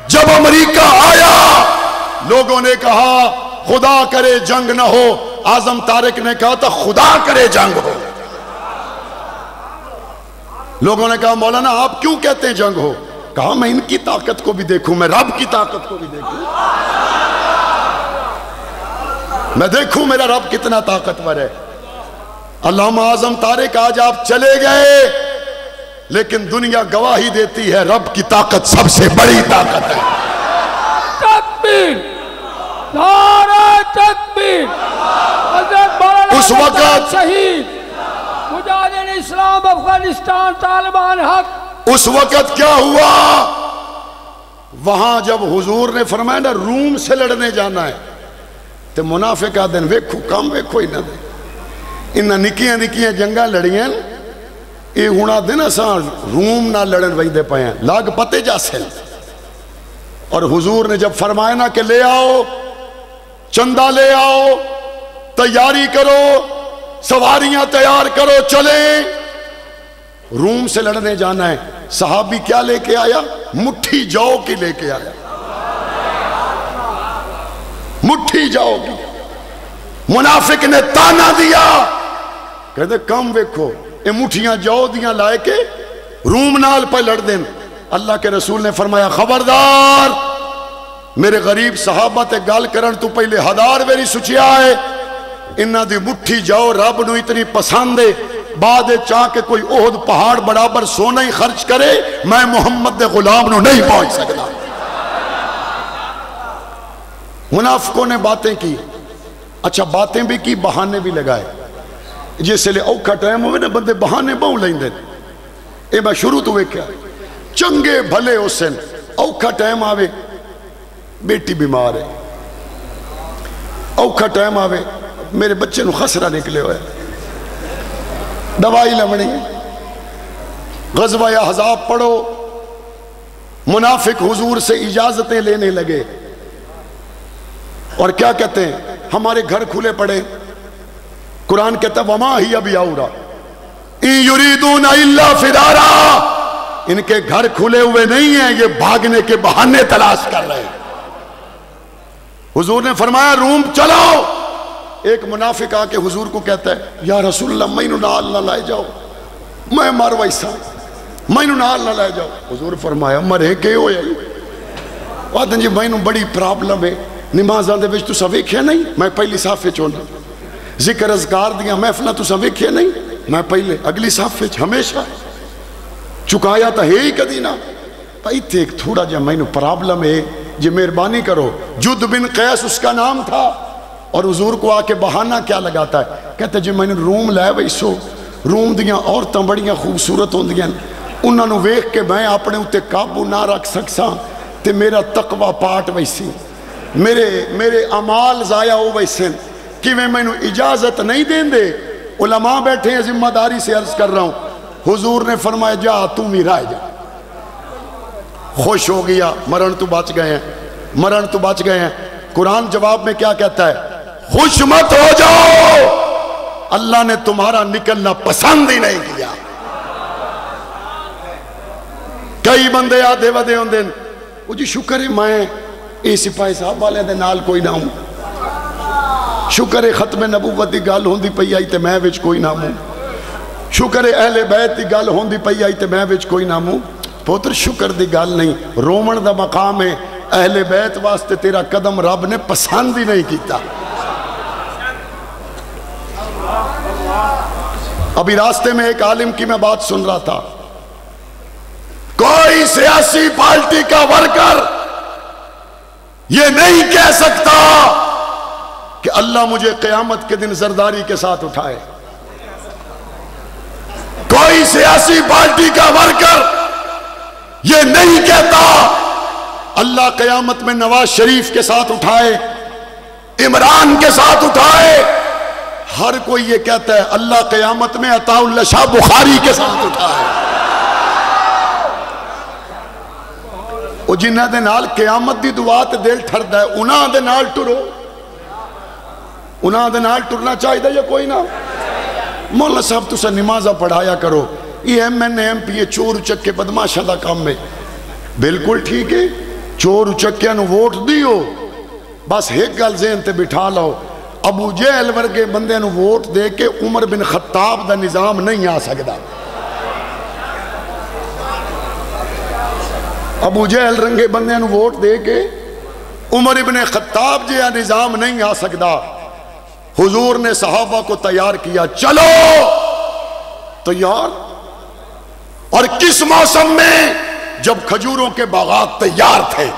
جب امریکہ آیا، لوگوں نے کہا خدا کرے جنگ نہ ہو، اعظم طارق نے کہا تھا خدا کرے جنگ ہو۔ لوگوں نے کہا مولانا آپ کیوں کہتے ہیں جنگ ہو؟ کہا میں ان کی طاقت کو بھی دیکھوں، میں رب کی طاقت کو بھی دیکھوں، میں دیکھوں میرا رب کتنا طاقتور ہے۔ علامہ اعظم طارق آج آپ چلے گئے، لیکن دنیا گواہی دیتی ہے رب کی طاقت سب سے بڑی طاقت ہے۔ تکبیر، نعرہ تکبیر حضرت مولانا اس وقت شہید مجاہدین اسلام افغانستان طالبان حق، اس وقت کیا ہوا؟ وہاں جب حضور نے فرمایا نا روم سے لڑنے جانا ہے تو منافق آدھن ویکھو کام ویکھو ہی نہ دے انہاں نکیاں نکیاں جنگاں لڑیاں یہ ہونا دن اساں روم نہ لڑن وہی دے پائیں لاگ پتے جا سل۔ اور حضور نے جب فرمایا نا کہ لے آؤ چندہ لے آؤ تیاری کرو سواریاں تیار کرو چلیں روم سے لڑنے جانا ہے، صحابی کیا لے کے آیا؟ مٹھی جاؤ کی لے کے آیا، مٹھی جاؤ کی۔ منافق نے تانا دیا کہتے کم ویکھو اے مٹھیاں جاؤ دیاں لائے کے روم نال پہ لڑ دیں۔ اللہ کے رسول نے فرمایا خبردار میرے غریب صحابہ تے گال کرن تو پہلے ہزار ویری سچیا ہے انہاں دی مٹھی جاؤ رب نو اتنی پسند ہے بعد چاہ کے کوئی احد پہاڑ برابر سونا ہی خرچ کرے میں محمد دے غلام نو نہیں پہنچ سکتا۔ منافقوں نے باتیں کی، اچھا باتیں بھی کی بہانے بھی لگائے، جیسے لے اوکھا ٹائم ہوئے نا بندے بہانے بہوں لائیں دیں۔ اے میں شروع تو ہوئے کیا چنگے بھلے حسین اوکھا ٹائم آوے بیٹی بیمار ہے، اوکھا ٹائم آوے میرے بچے نو خسرہ نکلے ہوئے دوائی لمنی غزوہ احزاب پڑھو، منافق حضور سے اجازتیں لینے لگے اور کیا کہتے ہیں ہمارے گھر کھلے پڑے، قرآن کہتا ہے وَمَا هِيَ بِيَوْرَا إِن يُرِيدُونَ إِلَّا فِرَارًا، ان کے گھر کھلے ہوئے نہیں ہیں، یہ بھاگنے کے بہانے تلاش کر رہے ہیں۔ حضور نے فرمایا روم چلاؤ، ایک منافق آ کے حضور کو کہتا ہے یا رسول اللہ میں نال نہ لائے جاؤ میں مر ویسا میں نال نہ لائے جاؤ۔ حضور فرمایا مرے کے ہوئے آدھن جی میں بڑی پرابلم ہے نمازاں دے وچ تساں ویکھیا نہیں میں پہلی صف وچ ہونا، ذکر اذکار دیاں محفلاں تساں ویکھیا نہیں میں پہلے اگلی صف وچ ہمیشہ چکایا تا ہے ہی کدی نہ ایتھے ایک تھوڑا جہا میں پرابلم ہے جی مہربانی کرو۔ جد بن قیس اس کا نام تھا اور حضور کو آ کے بہانہ کیا لگاتا ہے کہتے جی میں نے روم لائے ویسو روم دیاں عورتاں بڑیاں خوبصورت ہوندیاں انہاں نو ویکھ کے میں اپنے اُتے قابو نہ رکھ سکساں تے میرا تقوی پاٹ ویسی میرے اعمال ضائع ہو ویسے کہ میں نے اجازت نہیں دیں دے۔ علماء بیٹھے ہیں ذمہ داری سے عرض کر رہا ہوں، حضور نے فرمایا جا تم ہی رائے جا، خوش ہو گیا مرن تو بچ گئے ہیں مرن تو بچ گئے ہیں۔ قرآن جواب میں کیا کہتا ہے خوش مت ہو جاؤ اللہ نے تمہارا نکلنا پسند ہی نہیں کیا۔ کئی بندے آدھے ودے ہوندے وہ جی شکر ہے میں اے سپاہی صاحب والے دے نال کوئی نہ ہوں، شکر ہے ختم نبوت دی گل ہوندی پئی آئی تے میں وچ کوئی نہ ہوں، شکر ہے اہل بیت دی گل ہوندی پئی آئی تے میں وچ کوئی نہ ہوں۔ پوتر شکر دی گل نہیں رومن دا مقام ہے، اہل بیت واسطے تیرا قدم رب نے پسند ہی نہیں کیتا۔ ابھی راستے میں ایک عالم کی میں بات سن رہا تھا، کوئی سیاسی پارٹی کا ورکر یہ نہیں کہہ سکتا کہ اللہ مجھے قیامت کے دن زرداری کے ساتھ اٹھائے۔ کوئی سیاسی پارٹی کا ورکر یہ نہیں کہتا اللہ قیامت میں نواز شریف کے ساتھ اٹھائے عمران کے ساتھ اٹھائے، ہر کوئی یہ کہتا ہے اللہ قیامت میں عطا اللہ شاہ بخاری کے ساتھ اٹھائے۔ وہ جنہ دے نال قیامت دی دعا تے دل ٹھردا ہے انہاں دے نال ٹرو، انہاں دے نال ٹرنا چاہیے یا کوئی نہ۔ مولا صاحب تسا نمازہ پڑھایا کرو، یہ M N A M P A چور اچکے بدماشاں دا کام ہے، بالکل ٹھیک ہے چور اچکیاں نو ووٹ دیو، بس ایک گل ذہن تے بٹھا لو ابو جہل ورگے بندے نو ووٹ دے کے عمر بن خطاب دا نظام نہیں آ سکدا۔ ابو جہل رنگے بندے نو ووٹ دے کے عمر بن خطاب جہا نظام نہیں آ سکدا۔ حضور نے صحابہ کو تیار کیا، چلو تیار، اور کس موسم میں؟ جب کھجوروں کے باغات تیار تھے،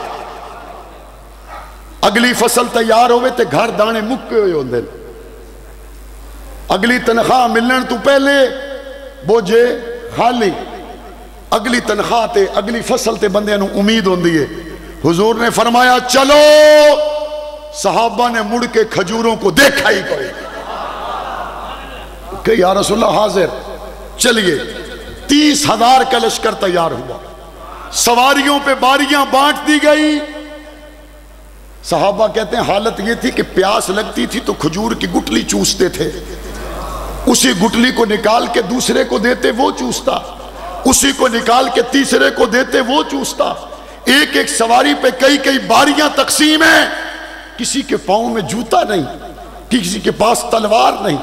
اگلی فصل تیار ہوئے تے گھر دانے مکے ہوئے ہوندے، اگلی تنخواہ ملن تو پہلے بوجھے خالی، اگلی تنخواہ تے اگلی فصل تے بندے نو امید ہوندی ہے۔ حضور نے فرمایا چلو، صحابہ نے مڑ کے کھجوروں کو دیکھا ہی کوئی کہ یا رسول اللہ حاضر، چلیے 30,000 کا لشکر تیار ہوا، سواریوں پہ باریاں بانٹ دی گئی۔ صحابہ کہتے ہیں حالت یہ تھی کہ پیاس لگتی تھی تو کھجور کی گٹلی چوستے تھے، اسی گٹلی کو نکال کے دوسرے کو دیتے وہ چوستا، اسی کو نکال کے تیسرے کو دیتے وہ چوستا، ایک ایک سواری پہ کئی کئی باریاں تقسیم ہیں، کسی کے پاؤں میں جوتا نہیں، کسی کے پاس تلوار نہیں،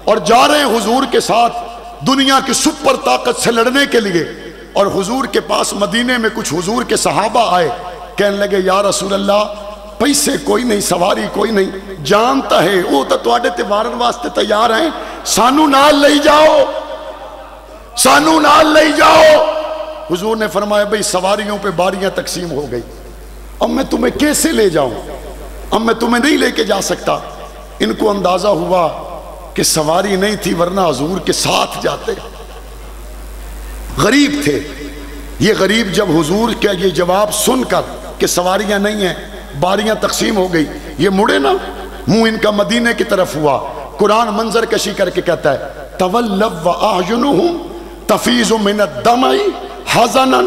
اور جا رہے ہیں حضور کے ساتھ دنیا کی سپر طاقت سے لڑنے کے لیے۔ اور حضور کے پاس مدینے میں کچھ حضور کے صحابہ آئے، کہنے لگے یا رسول اللہ پیسے کوئی نہیں، سواری کوئی نہیں، جانتا ہے وہ تو تواڈے تے مارن واسطے تیار ہیں، سانو نال لے جاؤ، سانو نال لے جاؤ۔ حضور نے فرمایا بھئی سواریوں پہ باریاں تقسیم ہو گئی، اب میں تمہیں کیسے لے جاؤں، اب میں تمہیں نہیں لے کے جا سکتا۔ ان کو اندازہ ہوا کہ سواری نہیں تھی ورنہ حضور کے ساتھ جاتے، غریب تھے۔ یہ غریب جب حضور کا یہ جواب سن کر کہ سواریاں نہیں ہیں، باریاں تقسیم ہو گئی، یہ مڑے نا، منہ ان کا مدینے کی طرف ہوا۔ قرآن منظر کشی کر کے کہتا ہے تَوَلَّوْا وَأَعْيُنُهُمْ تَفِيضُ مِنَ الدَّمْعِ حَزَنًا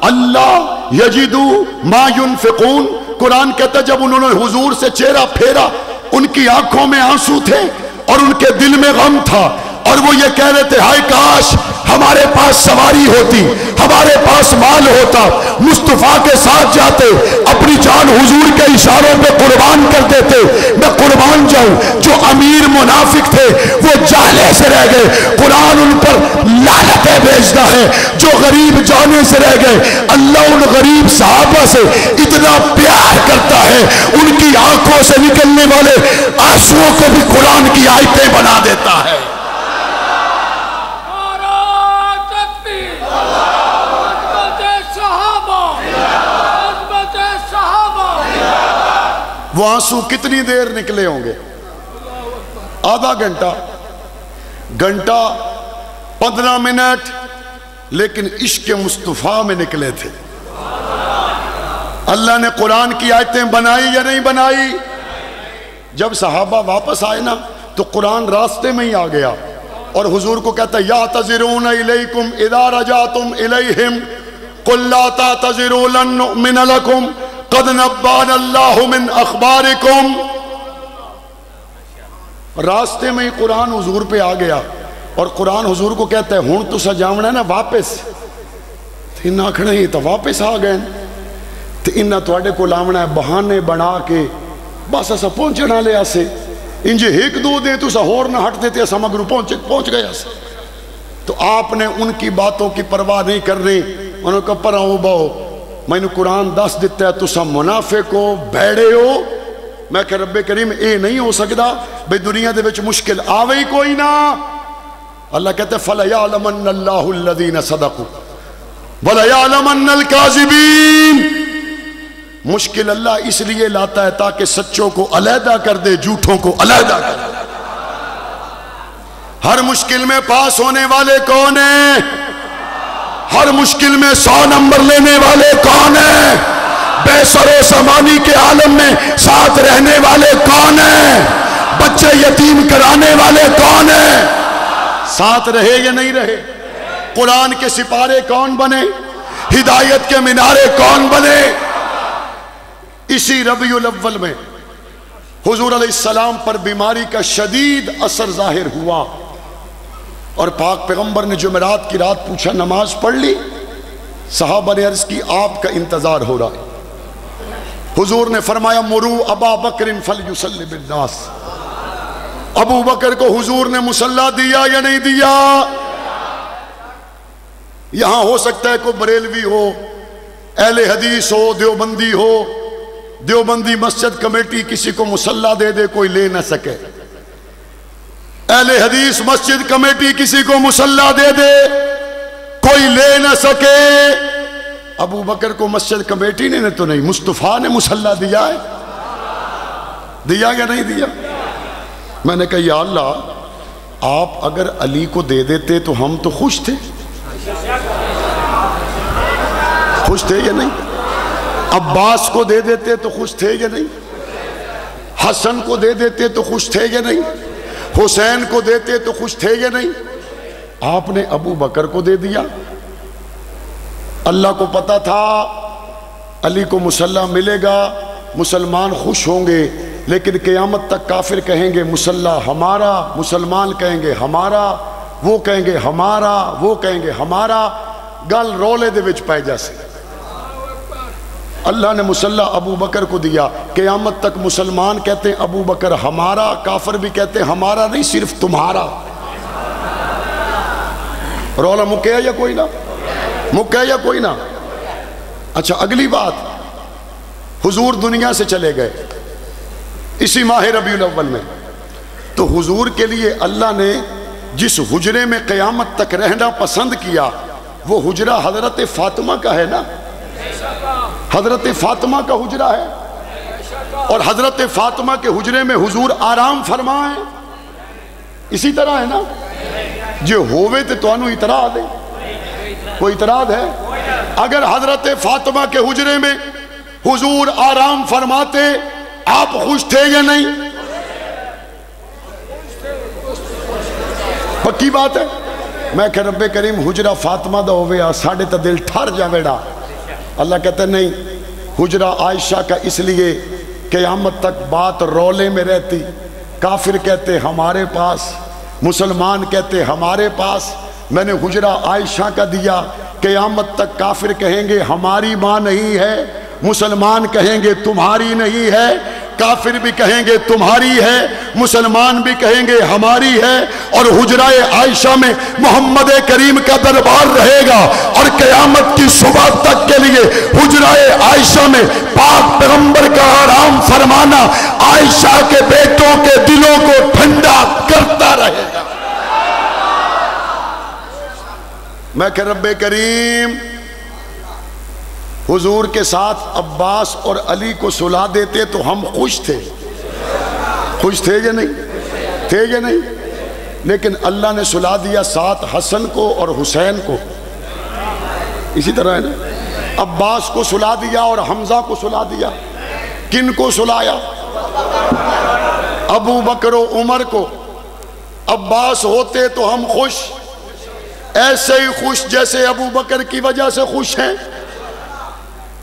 أَلَّا يَجِدُوا مَا يُنْفِقُونَ۔ قرآن کہتا ہے جب انہوں نے حضور سے چہرہ پھیرا، ان کی آنکھوں میں آنسو تھے اور ان کے دل میں غم تھا، اور وہ یہ کہہ رہے تھے ہائے کاش ہمارے پاس سواری ہوتی، ہمارے پاس مال ہوتا، مصطفیٰ کے ساتھ جاتے، اپنی جان حضور کے اشاروں پہ قربان کر دیتے، میں قربان جاؤں۔ جو امیر منافق تھے وہ جانے سے رہ گئے، قرآن ان پر لعنتیں بھیجتا ہے۔ جو غریب جانے سے رہ گئے، اللہ ان غریب صحابہ سے اتنا پیار کرتا ہے، ان کی آنکھوں سے نکلنے والے آنسوؤں کو بھی قرآن کی آیتیں بنا دیتا ہے۔ وہ آنسو کتنی دیر نکلے ہوں گے؟ آدھا گھنٹہ، گھنٹہ 15 منٹ، لیکن عشق مصطفیٰ میں نکلے تھے۔ اللہ نے قرآن کی آیتیں بنائی یا نہیں بنائی؟ جب صحابہ واپس آئے نا تو قرآن راستے میں ہی آ گیا، اور حضور کو کہتا ہے یعتذرون الیکم اذا رجعتم الیہم قل لا تعتذروا لن نؤمن لکم قد نبانا اللہ من اخبارکم۔ راستے میں ہی قرآن حضور پہ آ گیا، اور قرآن حضور کو کہتا ہے ہون تو سجاونا ہے نا واپس، انہاں آکھنا ہی تو واپس آ گئے، تو انہاں توڑے کو لاونا ہے بہانے بنا کے بس ایسا پہنچنا لے آسے، انجھے ایک دو دیں تو سا ہور نہ ہٹ دیتے ایسا مگرو پہنچ گئے آسے۔ تو آپ نے ان کی باتوں کی پرواہ نہیں کر رہی، انہوں کو پر آؤ باؤ میں نے قرآن دس دیتا ہے تو سا منافق ہو، بھیڑے ہو۔ میں کہ رب کریم اے نہیں ہو سکتا بھئی دنیا دے وچ مشکل آوے ہی کوئی نہ۔ اللہ کہتے ہیں فَلَيَعْلَمَنَّ اللَّهُ الَّذِينَ صَدَقُوا وَلَيَعْلَمَنَّ الْكَاذِبِينَ۔ مشکل اللہ اس لیے لاتا ہے تاکہ سچوں کو علیحدہ کر دے، جھوٹوں کو علیحدہ کر دے۔ ہر مشکل میں پاس ہونے والے کون ہیں؟ ہر مشکل میں 100 نمبر لینے والے کون ہیں؟ بے سر و سامانی کے عالم میں ساتھ رہنے والے کون ہیں؟ بچے یتیم کرانے والے کون ہیں؟ ساتھ رہے یا نہیں رہے؟ قرآن کے سپارے کون بنے؟ ہدایت کے مینارے کون بنے؟ اسی ربیع الاول میں حضور علیہ السلام پر بیماری کا شدید اثر ظاہر ہوا، اور پاک پیغمبر نے جمعرات کی رات پوچھا نماز پڑھ لی؟ صحابہ نے عرض کی آپ کا انتظار ہو رہا ہے۔ حضور نے فرمایا مرو ابا بکر فلیصلی بالناس۔ ابو بکر کو حضور نے مصلی دیا یا نہیں دیا؟ یہاں ہو سکتا ہے کوئی بریلوی ہو، اہل حدیث ہو، دیوبندی ہو، دیوبندی مسجد کمیٹی کسی کو مصلی دے دے کوئی لے نہ سکے، اہل حدیث مسجد کمیٹی کسی کو مصلی دے دے کوئی لے نہ سکے۔ ابو بکر کو مسجد کمیٹی نے تو نہیں، مصطفیٰ نے مصلی دیا ہے۔ دیا یا نہیں دیا؟ میں نے کہا یا اللہ آپ اگر علی کو دے دیتے تو ہم تو خوش تھے، خوش تھے یا نہیں؟ عباس کو دے دیتے تو خوش تھے یا نہیں؟ حسن کو دے دیتے تو خوش تھے یا نہیں؟ حسین کو دیتے تو خوش تھے یا نہیں؟ آپ نے ابو بکر کو دے دیا۔ اللہ کو پتا تھا علی کو مسلح ملے گا، مسلمان خوش ہوں گے، لیکن قیامت تک کافر کہیں گے مسلح ہمارا، مسلمان کہیں گے ہمارا، وہ کہیں گے ہمارا، وہ کہیں گے ہمارا، گل رولے دے وچ پائے جیسے۔ اللہ نے مسلح ابو بکر کو دیا، قیامت تک مسلمان کہتے ہیں ابو بکر ہمارا، کافر بھی کہتے ہیں ہمارا نہیں صرف تمہارا۔ رولا مکیا یا کوئی نہ مکیا یا کوئی نہ؟ اچھا اگلی بات، حضور دنیا سے چلے گئے اسی ماہ ربیع الاول میں، تو حضور کے لیے اللہ نے جس حجرے میں قیامت تک رہنا پسند کیا وہ حجرہ حضرت فاطمہ کا ہے نا، حضرت فاطمہ کا حجرہ ہے، اور حضرت فاطمہ کے حجرے میں حضور آرام فرمائیں، اسی طرح ہے نا؟ جو ہوئے تے تو انو اعتراض ہے، کوئی اعتراض ہے؟ اگر حضرت فاطمہ کے حجرے میں حضور آرام فرماتے آپ خوش تھے یا نہیں؟ پکی بات ہے؟ میں کہ رب کریم حجرہ فاطمہ دا ہوئے ساڑھے تا دل ٹھار جاویڑا۔ اللہ کہتے نہیں، حجرہ عائشہ کا اس لیے قیامت تک بات رولے میں رہتی، کافر کہتے ہمارے پاس، مسلمان کہتے ہمارے پاس، میں نے حجرہ عائشہ کا دیا، قیامت تک کافر کہیں گے ہماری ماں نہیں ہے، مسلمان کہیں گے تمہاری نہیں ہے، کافر بھی کہیں گے تمہاری ہے، مسلمان بھی کہیں گے ہماری ہے، اور حجرہ عائشہ میں محمد کریم کا دربار رہے گا، اور قیامت کی صبح تک کے لیے حجرہ عائشہ میں پاک پیغمبر کا آرام فرمانا عائشہ کے بیٹوں کے دلوں کو ٹھنڈا کرتا رہے گا۔ میں کہ رب کریم حضور کے ساتھ عباس اور علی کو سلا دیتے تو ہم خوش تھے، خوش تھے یا نہیں؟ تھے یا نہیں؟ لیکن اللہ نے سلا دیا ساتھ حسن کو اور حسین کو، اسی طرح ہے نا؟ عباس کو سلا دیا اور حمزہ کو سلا دیا۔ کن کو سلایا؟ ابو بکر و عمر کو۔ عباس ہوتے تو ہم خوش، ایسے ہی خوش جیسے ابو بکر کی وجہ سے خوش ہیں،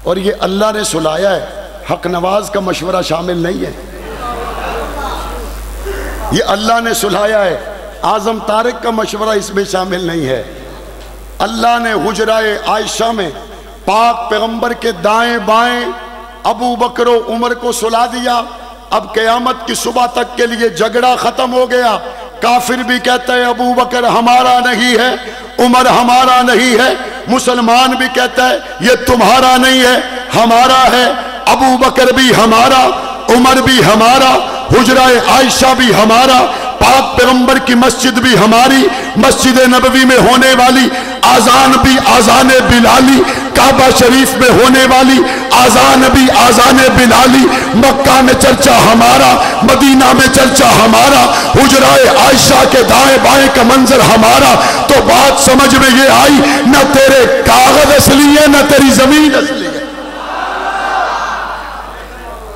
اور یہ اللہ نے سلایا ہے، حق نواز کا مشورہ شامل نہیں ہے، یہ اللہ نے سلایا ہے، اعظم طارق کا مشورہ اس میں شامل نہیں ہے۔ اللہ نے حجرہ عائشہ میں پاک پیغمبر کے دائیں بائیں ابو بکر و عمر کو سلا دیا۔ اب قیامت کی صبح تک کے لیے جھگڑا ختم ہو گیا، کافر بھی کہتا ہے ابو بکر ہمارا نہیں ہے، عمر ہمارا نہیں ہے، مسلمان بھی کہتا ہے یہ تمہارا نہیں ہے ہمارا ہے، ابو بکر بھی ہمارا، عمر بھی ہمارا، حجرہ عائشہ بھی ہمارا، پاک پیغمبر کی مسجد بھی ہماری، مسجد نبوی میں ہونے والی آذان بھی آذان بلالی، کعبہ شریف میں ہونے والی آذان بھی آذان بلالی، مکہ میں چرچا ہمارا، مدینہ میں چرچا ہمارا، حجرہ عائشہ کے دائیں بائیں کا منظر ہمارا۔ تو بات سمجھ میں یہ آئی، نہ تیرے کاغذ اصلی ہے نہ تیری زمین اصلی ہے،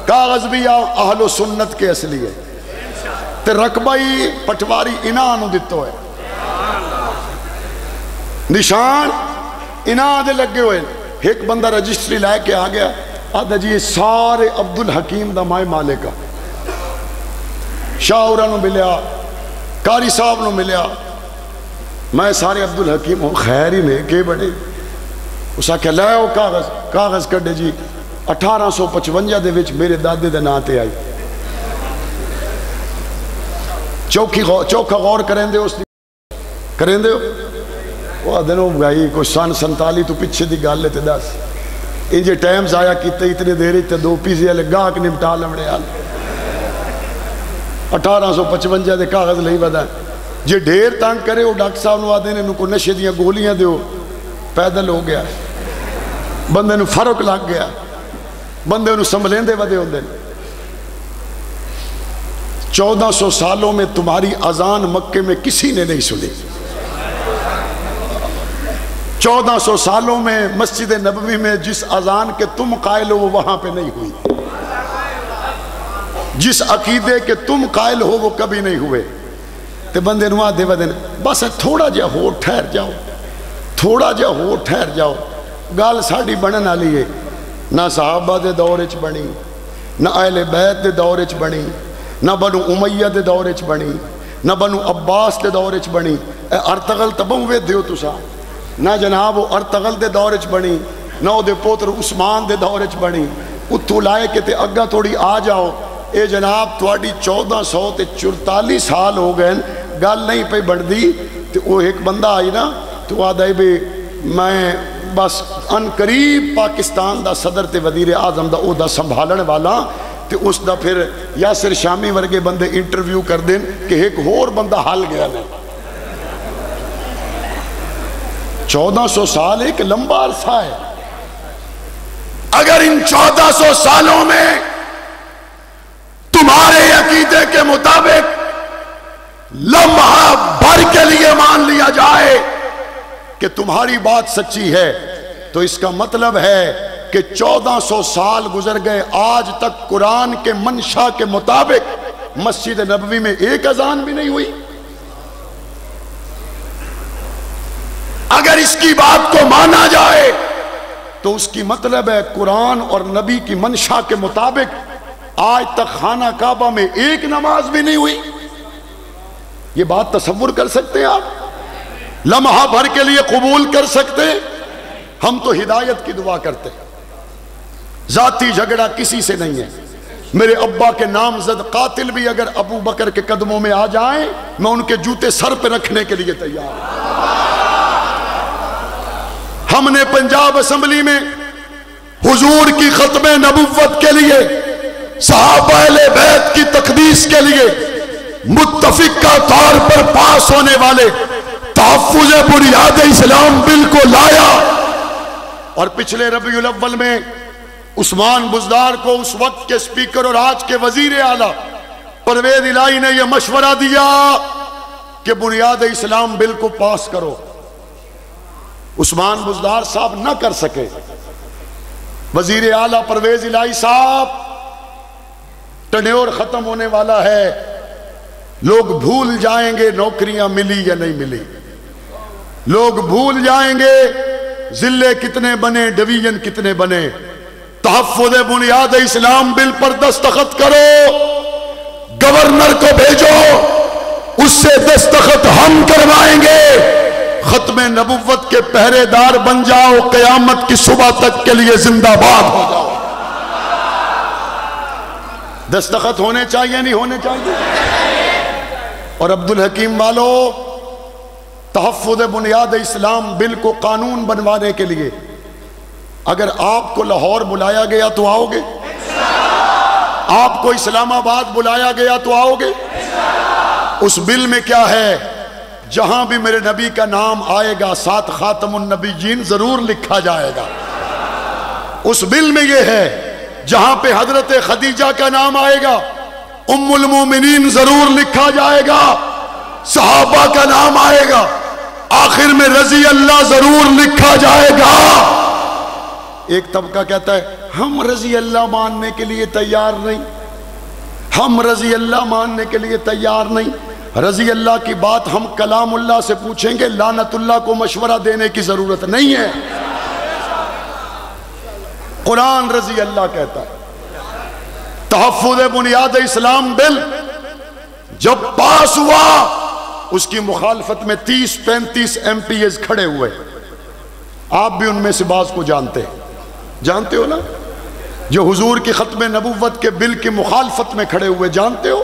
کاغذ بھی اہل و سنت کے اصلی ہے، تے رقبہ ہی پٹواری انہاں نو دتو ہے، نشان انہاں دے لگے ہوئے۔ ایک بندہ رجسٹری لائے کے آ گیا، آدھا جی یہ سارے عبدالحکیم دا مائے مالک کا، شاہورہ نو ملیا، کاری صاحب نو ملیا، میں سارے عبدالحکیم ہوں، خیر ہی نے کہ بڑے اسا کہ لائے ہو کاغذ کڈے جی 1855 دے وچ میرے دادے دے نا تے آئی۔ چوکھا غور کریں دے اس کریں دے وہ آدھنوں بھائی کوئی سن 47 تو پچھے دی گالے تے دس انجھے ٹائم ضائع کیتے اتنے دیرے تے دو پیزے والے گاہک نمٹا لمڑے آل 1855 دے کاغذ نہیں بدا جے ڈھیر تانگ کرے وہ ڈاکٹر صاحب نو آدھے نے انہوں کو نشے دیاں گولیاں دیو، پیدل ہو گیا، بندے نو فرق لگ گیا، بندے انہوں سنبھلیں دے ودے ہوں دے۔ 1400 سالوں میں تمہاری اذان مکے میں کسی نے نہیں سنی. 1400 سالوں میں مسجد نبوی میں جس اذان کے تم قائل ہو وہ وہاں پہ نہیں ہوئی. جس عقیدے کے تم قائل ہو وہ کبھی نہیں ہوئے. تے بندے نوا دے ودن بس تھوڑا جا ہو ٹھہر جاؤ, تھوڑا جا ہو ٹھہر جاؤ. گال ساڑی بنن والی ہے. نہ صحابہ دے دور وچ بنی, نہ اہل بیت دے دور وچ بنی, نہ بنو امیہ دے دور وچ بنی, نہ بنو عباس دے دور وچ بنی. ارطغرل تبوں وے دیو تسا. نہ جناب وہ ارطغرل دے دور وچ بنی, نہ او دے پوتر عثمان دے دور وچ بنی. اتھو لائے کہ تے اگا تھوڑی آ جاؤ. اے جناب تواڈی 1444 سال ہو گئے گل نہیں پہ بڑھ دی. تو وہ ایک بندہ آئی نا تو آدھائی بھی میں بس ان قریب پاکستان دا صدر تے وزیر اعظم دا او دا سنبھالن والا. تے اس دا پھر یاسر شامی ورگے بندے انٹرویو کر دیں کہ ایک اور بندہ حال گیا نہیں. 1400 سال ایک لمبا عرصہ ہے. اگر ان 1400 سالوں میں تمہارے عقیدے کے مطابق لمحہ بھر کے لیے مان لیا جائے کہ تمہاری بات سچی ہے تو اس کا مطلب ہے کہ 1400 سال گزر گئے, آج تک قرآن کے منشا کے مطابق مسجد نبوی میں ایک اذان بھی نہیں ہوئی. اگر اس کی بات کو مانا جائے تو اس کی مطلب ہے قرآن اور نبی کی منشا کے مطابق آج تک خانہ کعبہ میں ایک نماز بھی نہیں ہوئی. یہ بات تصور کر سکتے ہیں آپ؟ لمحہ بھر کے لیے قبول کر سکتے؟ ہم تو ہدایت کی دعا کرتے ہیں. ذاتی جھگڑا کسی سے نہیں ہے. میرے ابا کے نامزد قاتل بھی اگر ابو بکر کے قدموں میں آ جائیں میں ان کے جوتے سر پہ رکھنے کے لیے تیار ہوں. ہم نے پنجاب اسمبلی میں حضور کی ختم نبوت کے لیے, صحابہ اہل بیت کی تقدیس کے لیے متفقہ طور پر پاس ہونے والے تحفظ بنیاد اسلام بل کو لایا. اور پچھلے ربیع الاول میں عثمان بزدار کو اس وقت کے سپیکر اور آج کے وزیر اعلیٰ پرویز الہی نے یہ مشورہ دیا کہ بنیاد اسلام بل کو پاس کرو. عثمان بزدار صاحب نہ کر سکے. وزیر اعلیٰ پرویز الہی صاحب, ٹنیور ختم ہونے والا ہے, لوگ بھول جائیں گے نوکریاں ملی یا نہیں ملی, لوگ بھول جائیں گے ضلع کتنے بنے, ڈویژن کتنے بنے. تحفظ بنیاد اسلام بل پر دستخط کرو, گورنر کو بھیجو, اس سے دستخط ہم کروائیں گے. ختم نبوت کے پہرے دار بن جاؤ, قیامت کی صبح تک کے لیے زندہ باد ہو جاؤ. دستخط ہونے چاہیے نہیں ہونے چاہیے؟ اور عبدالحکیم والو, تحفظ بنیاد اسلام بل کو قانون بنوانے کے لیے اگر آپ کو لاہور بلایا گیا تو آؤ گے؟ آپ کو اسلام آباد بلایا گیا تو آؤ گے؟ اس بل میں کیا ہے؟ جہاں بھی میرے نبی کا نام آئے گا ساتھ خاتم النبیین ضرور لکھا جائے گا. اس بل میں یہ ہے جہاں پہ حضرت خدیجہ کا نام آئے گا ام المومنین ضرور لکھا جائے گا, صحابہ کا نام آئے گا آخر میں رضی اللہ ضرور لکھا جائے گا. ایک طبقہ کہتا ہے ہم رضی اللہ ماننے کے لیے تیار نہیں, ہم رضی اللہ ماننے کے لیے تیار نہیں. رضی اللہ کی بات ہم کلام اللہ سے پوچھیں گے, لعنت اللہ کو مشورہ دینے کی ضرورت نہیں ہے. قرآن رضی اللہ کہتا ہے. تحفظ بنیاد اسلام بل جب پاس ہوا اس کی مخالفت میں 30-35 ایم پی ایز کھڑے ہوئے. آپ بھی ان میں سے بعض کو جانتے ہو نا, جو حضور کی ختم نبوت کے بل کی مخالفت میں کھڑے ہوئے, جانتے ہو,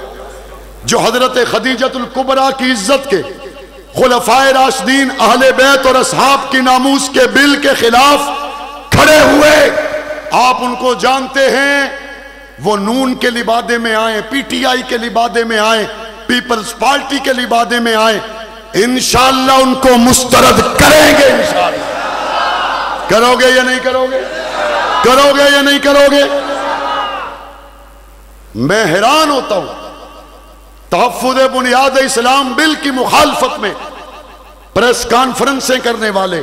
جو حضرت خدیجۃ الکبریٰ کی عزت کے, خلفائے راشدین, اہل بیت اور اصحاب کی ناموس کے بل کے خلاف کھڑے ہوئے. آپ ان کو جانتے ہیں, وہ نون کے لبادے میں آئیں, پی ٹی آئی کے لبادے میں آئیں, پیپلز پارٹی کے لبادے میں آئیں, انشاءاللہ ان کو مسترد کریں گے. انشاءاللہ کرو گے یا نہیں کرو گے؟ کرو گے یا نہیں کرو گے؟ میں حیران ہوتا ہوں تحفظ بنیاد اسلام بل کی مخالفت میں پریس کانفرنسیں کرنے والے،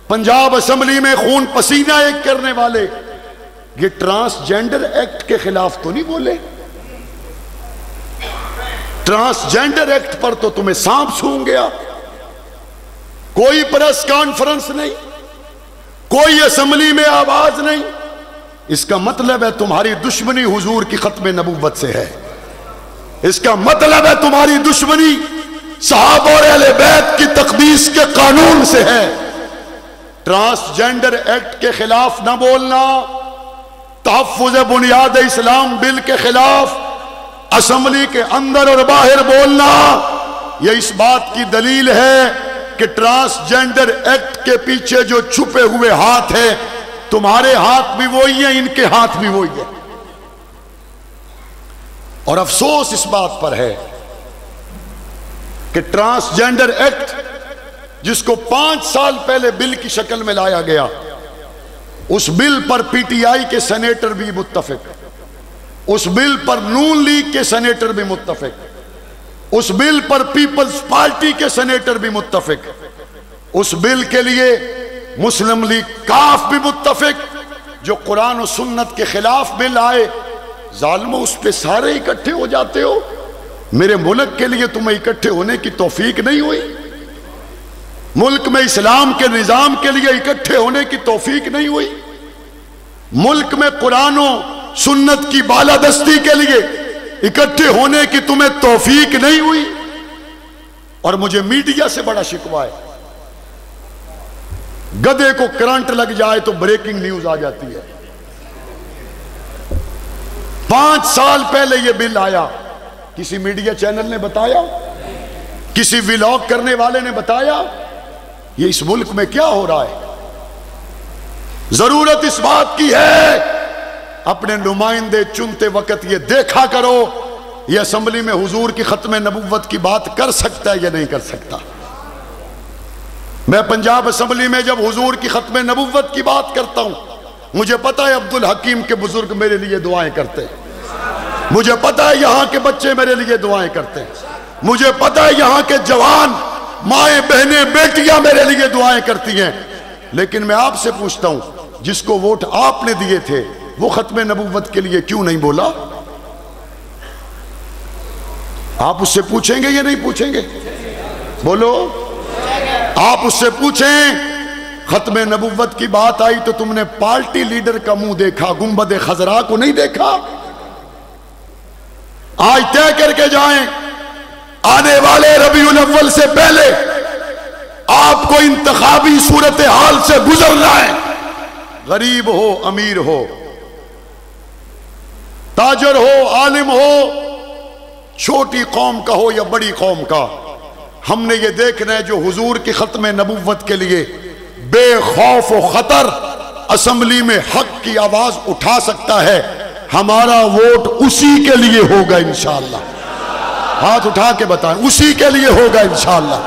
پنجاب اسمبلی میں خون پسینہ ایک کرنے والے، یہ ٹرانسجینڈر ایکٹ کے خلاف تو نہیں بولے؟ ٹرانسجینڈر ایکٹ پر تو تمہیں سانپ سونگ گیا، کوئی پریس کانفرنس نہیں، کوئی اسمبلی میں آواز نہیں۔ اس کا مطلب ہے تمہاری دشمنی حضور کی ختم نبوت سے ہے، اس کا مطلب ہے تمہاری دشمنی صحابہ اور اہل بیت کی تقدیس کے قانون سے ہے۔ ٹرانسجینڈر ایکٹ کے خلاف نہ بولنا، تحفظ بنیاد اسلام بل کے خلاف اسمبلی کے اندر اور باہر بولنا، یہ اس بات کی دلیل ہے کہ ٹرانسجینڈر ایکٹ کے پیچھے جو چھپے ہوئے ہاتھ ہیں، تمہارے ہاتھ بھی وہی ہیں، ان کے ہاتھ بھی وہی ہیں۔ اور افسوس اس بات پر ہے کہ ٹرانسجینڈر ایکٹ جس کو 5 سال پہلے بل کی شکل میں لایا گیا، اس بل پر پی ٹی آئی کے سینیٹر بھی متفق، اس بل پر نون لیگ کے سینیٹر بھی متفق، اس بل پر پیپلز پارٹی کے سینیٹر بھی متفق، اس بل کے لیے مسلم لیگ کاف بھی متفق، جو قرآن و سنت کے خلاف بل آئے، ظالموں اس پہ سارے اکٹھے ہو جاتے ہو۔ میرے ملک کے لیے تمہیں اکٹھے ہونے کی توفیق نہیں ہوئی، ملک میں اسلام کے نظام کے لیے اکٹھے ہونے کی توفیق نہیں ہوئی، ملک میں قرآن و سنت کی بالادستی کے لیے اکٹھے ہونے کی تمہیں توفیق نہیں ہوئی۔ اور مجھے میڈیا سے بڑا شکوہ ہے، گدھے کو کرنٹ لگ جائے تو بریکنگ نیوز آ جاتی ہے۔ 5 سال پہلے یہ بل آیا، کسی میڈیا چینل نے بتایا؟ کسی ویلاگ کرنے والے نے بتایا؟ یہ اس ملک میں کیا ہو رہا ہے؟ ضرورت اس بات کی ہے اپنے نمائندے چنتے وقت یہ دیکھا کرو یہ اسمبلی میں حضور کی ختم نبوت کی بات کر سکتا ہے یا نہیں کر سکتا۔ میں پنجاب اسمبلی میں جب حضور کی ختم نبوت کی بات کرتا ہوں، مجھے پتا ہے عبدالحکیم کے بزرگ میرے لیے دعائیں کرتے ہیں، مجھے پتا ہے یہاں کے بچے میرے لیے دعائیں کرتے ہیں، مجھے پتا ہے یہاں کے جوان مائیں بہنیں بیٹیاں میرے لیے دعائیں کرتی ہیں، لیکن میں آپ سے پوچھتا ہوں جس کو ووٹ آپ نے دیے تھے وہ ختم نبوت کے لیے کیوں نہیں بولا؟ آپ اس سے پوچھیں گے یا نہیں پوچھیں گے؟ بولو، آپ اس سے پوچھیں ختم نبوت کی بات آئی تو تم نے پارٹی لیڈر کا منہ دیکھا، گنبد خضرا کو نہیں دیکھا؟ آج طے کر کے جائیں آنے والے ربیع الاول سے پہلے آپ کو انتخابی صورتحال سے گزرنا ہے، غریب ہو امیر ہو، تاجر ہو عالم ہو، چھوٹی قوم کا ہو یا بڑی قوم کا، ہم نے یہ دیکھنا ہے جو حضور کی ختم نبوت کے لیے بے خوف و خطر اسمبلی میں حق کی آواز اٹھا سکتا ہے، ہمارا ووٹ اسی کے لیے ہوگا انشاءاللہ۔ ہاتھ اٹھا کے بتائیں، اسی کے لیے ہوگا انشاءاللہ۔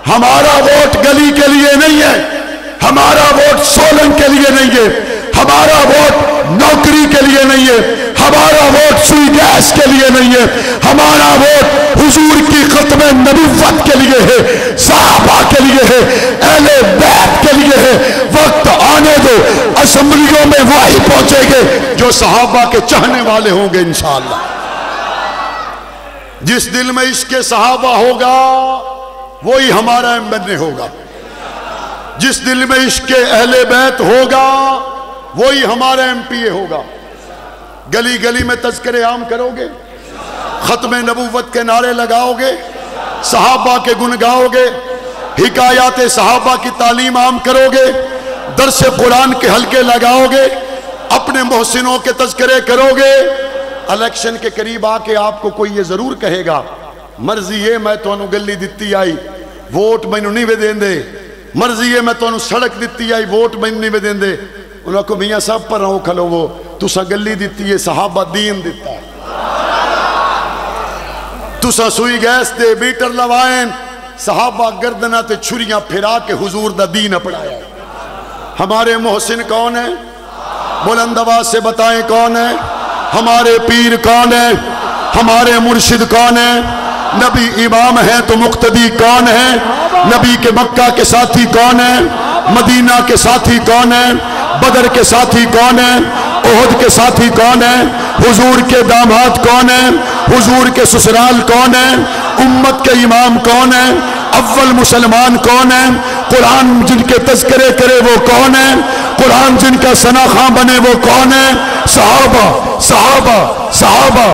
ہمارا ووٹ گلی کے لیے نہیں ہے، ہمارا ووٹ سولن کے لیے نہیں ہے، ہمارا ووٹ نوکری کے لیے نہیں ہے، ہمارا ووٹ سوئی گیس کے لیے نہیں ہے، ہمارا ووٹ حضور کی ختم نبوت کے لیے ہے، صحابہ کے لیے ہے، اہل بیت کے لیے ہے۔ وقت آنے دو، اسمبلیوں میں وہی پہنچیں گے جو صحابہ کے چاہنے والے ہوں گے انشاءاللہ۔ جس دل میں عشق صحابہ ہوگا وہی ہمارا ایم ہوگا، جس دل میں عشق اہل بیت ہوگا وہی ہمارا ایم پی اے ہوگا۔ گلی گلی میں تذکرے عام کرو گے، ختم نبوت کے نعرے لگاؤ گے، صحابہ کے گن گاؤ گے، حکایات صحابہ کی تعلیم عام کرو گے، درس قرآن کے حلقے لگاؤ گے، اپنے محسنوں کے تذکرے کرو گے۔ الیکشن کے قریب آ کے آپ کو کوئی یہ ضرور کہے گا مرضی ہے میں تو گلی دیتی آئی ووٹ میں نہیں وے دیں دے، مرضی ہے میں تو سڑک دیتی آئی ووٹ میں نہیں وے دیں دے، انہوں کو میاں صاحب پر رہو کھلو وہ تسا گلی دیتی ہے صحابہ دین دیتا ہے، تسا سوئی گیس دے بیٹر لوائن، صحابہ گردنہ تے چھریاں پھرا کے حضور دا دین اپڑایا۔ ہمارے محسن کون ہیں؟ بلند آواز سے بتائیں کون ہیں؟ ہمارے پیر کون ہیں؟ ہمارے مرشد کون ہے؟ نبی امام ہے تو مقتدی کون ہے؟ نبی کے مکہ کے ساتھی کون ہے؟ مدینہ کے ساتھی کون ہے؟ بدر کے ساتھی کون ہے؟ احد کے ساتھی کون ہے؟ حضور کے داماد کون ہے؟ حضور کے سسرال کون ہے؟ امت کے امام کون ہے؟ اول مسلمان کون ہے؟ قرآن جن کے تذکرے کرے وہ کون ہے؟ قرآن جن کا ثنا خواں بنے وہ کون ہے؟ صحابہ صحابہ صحابہ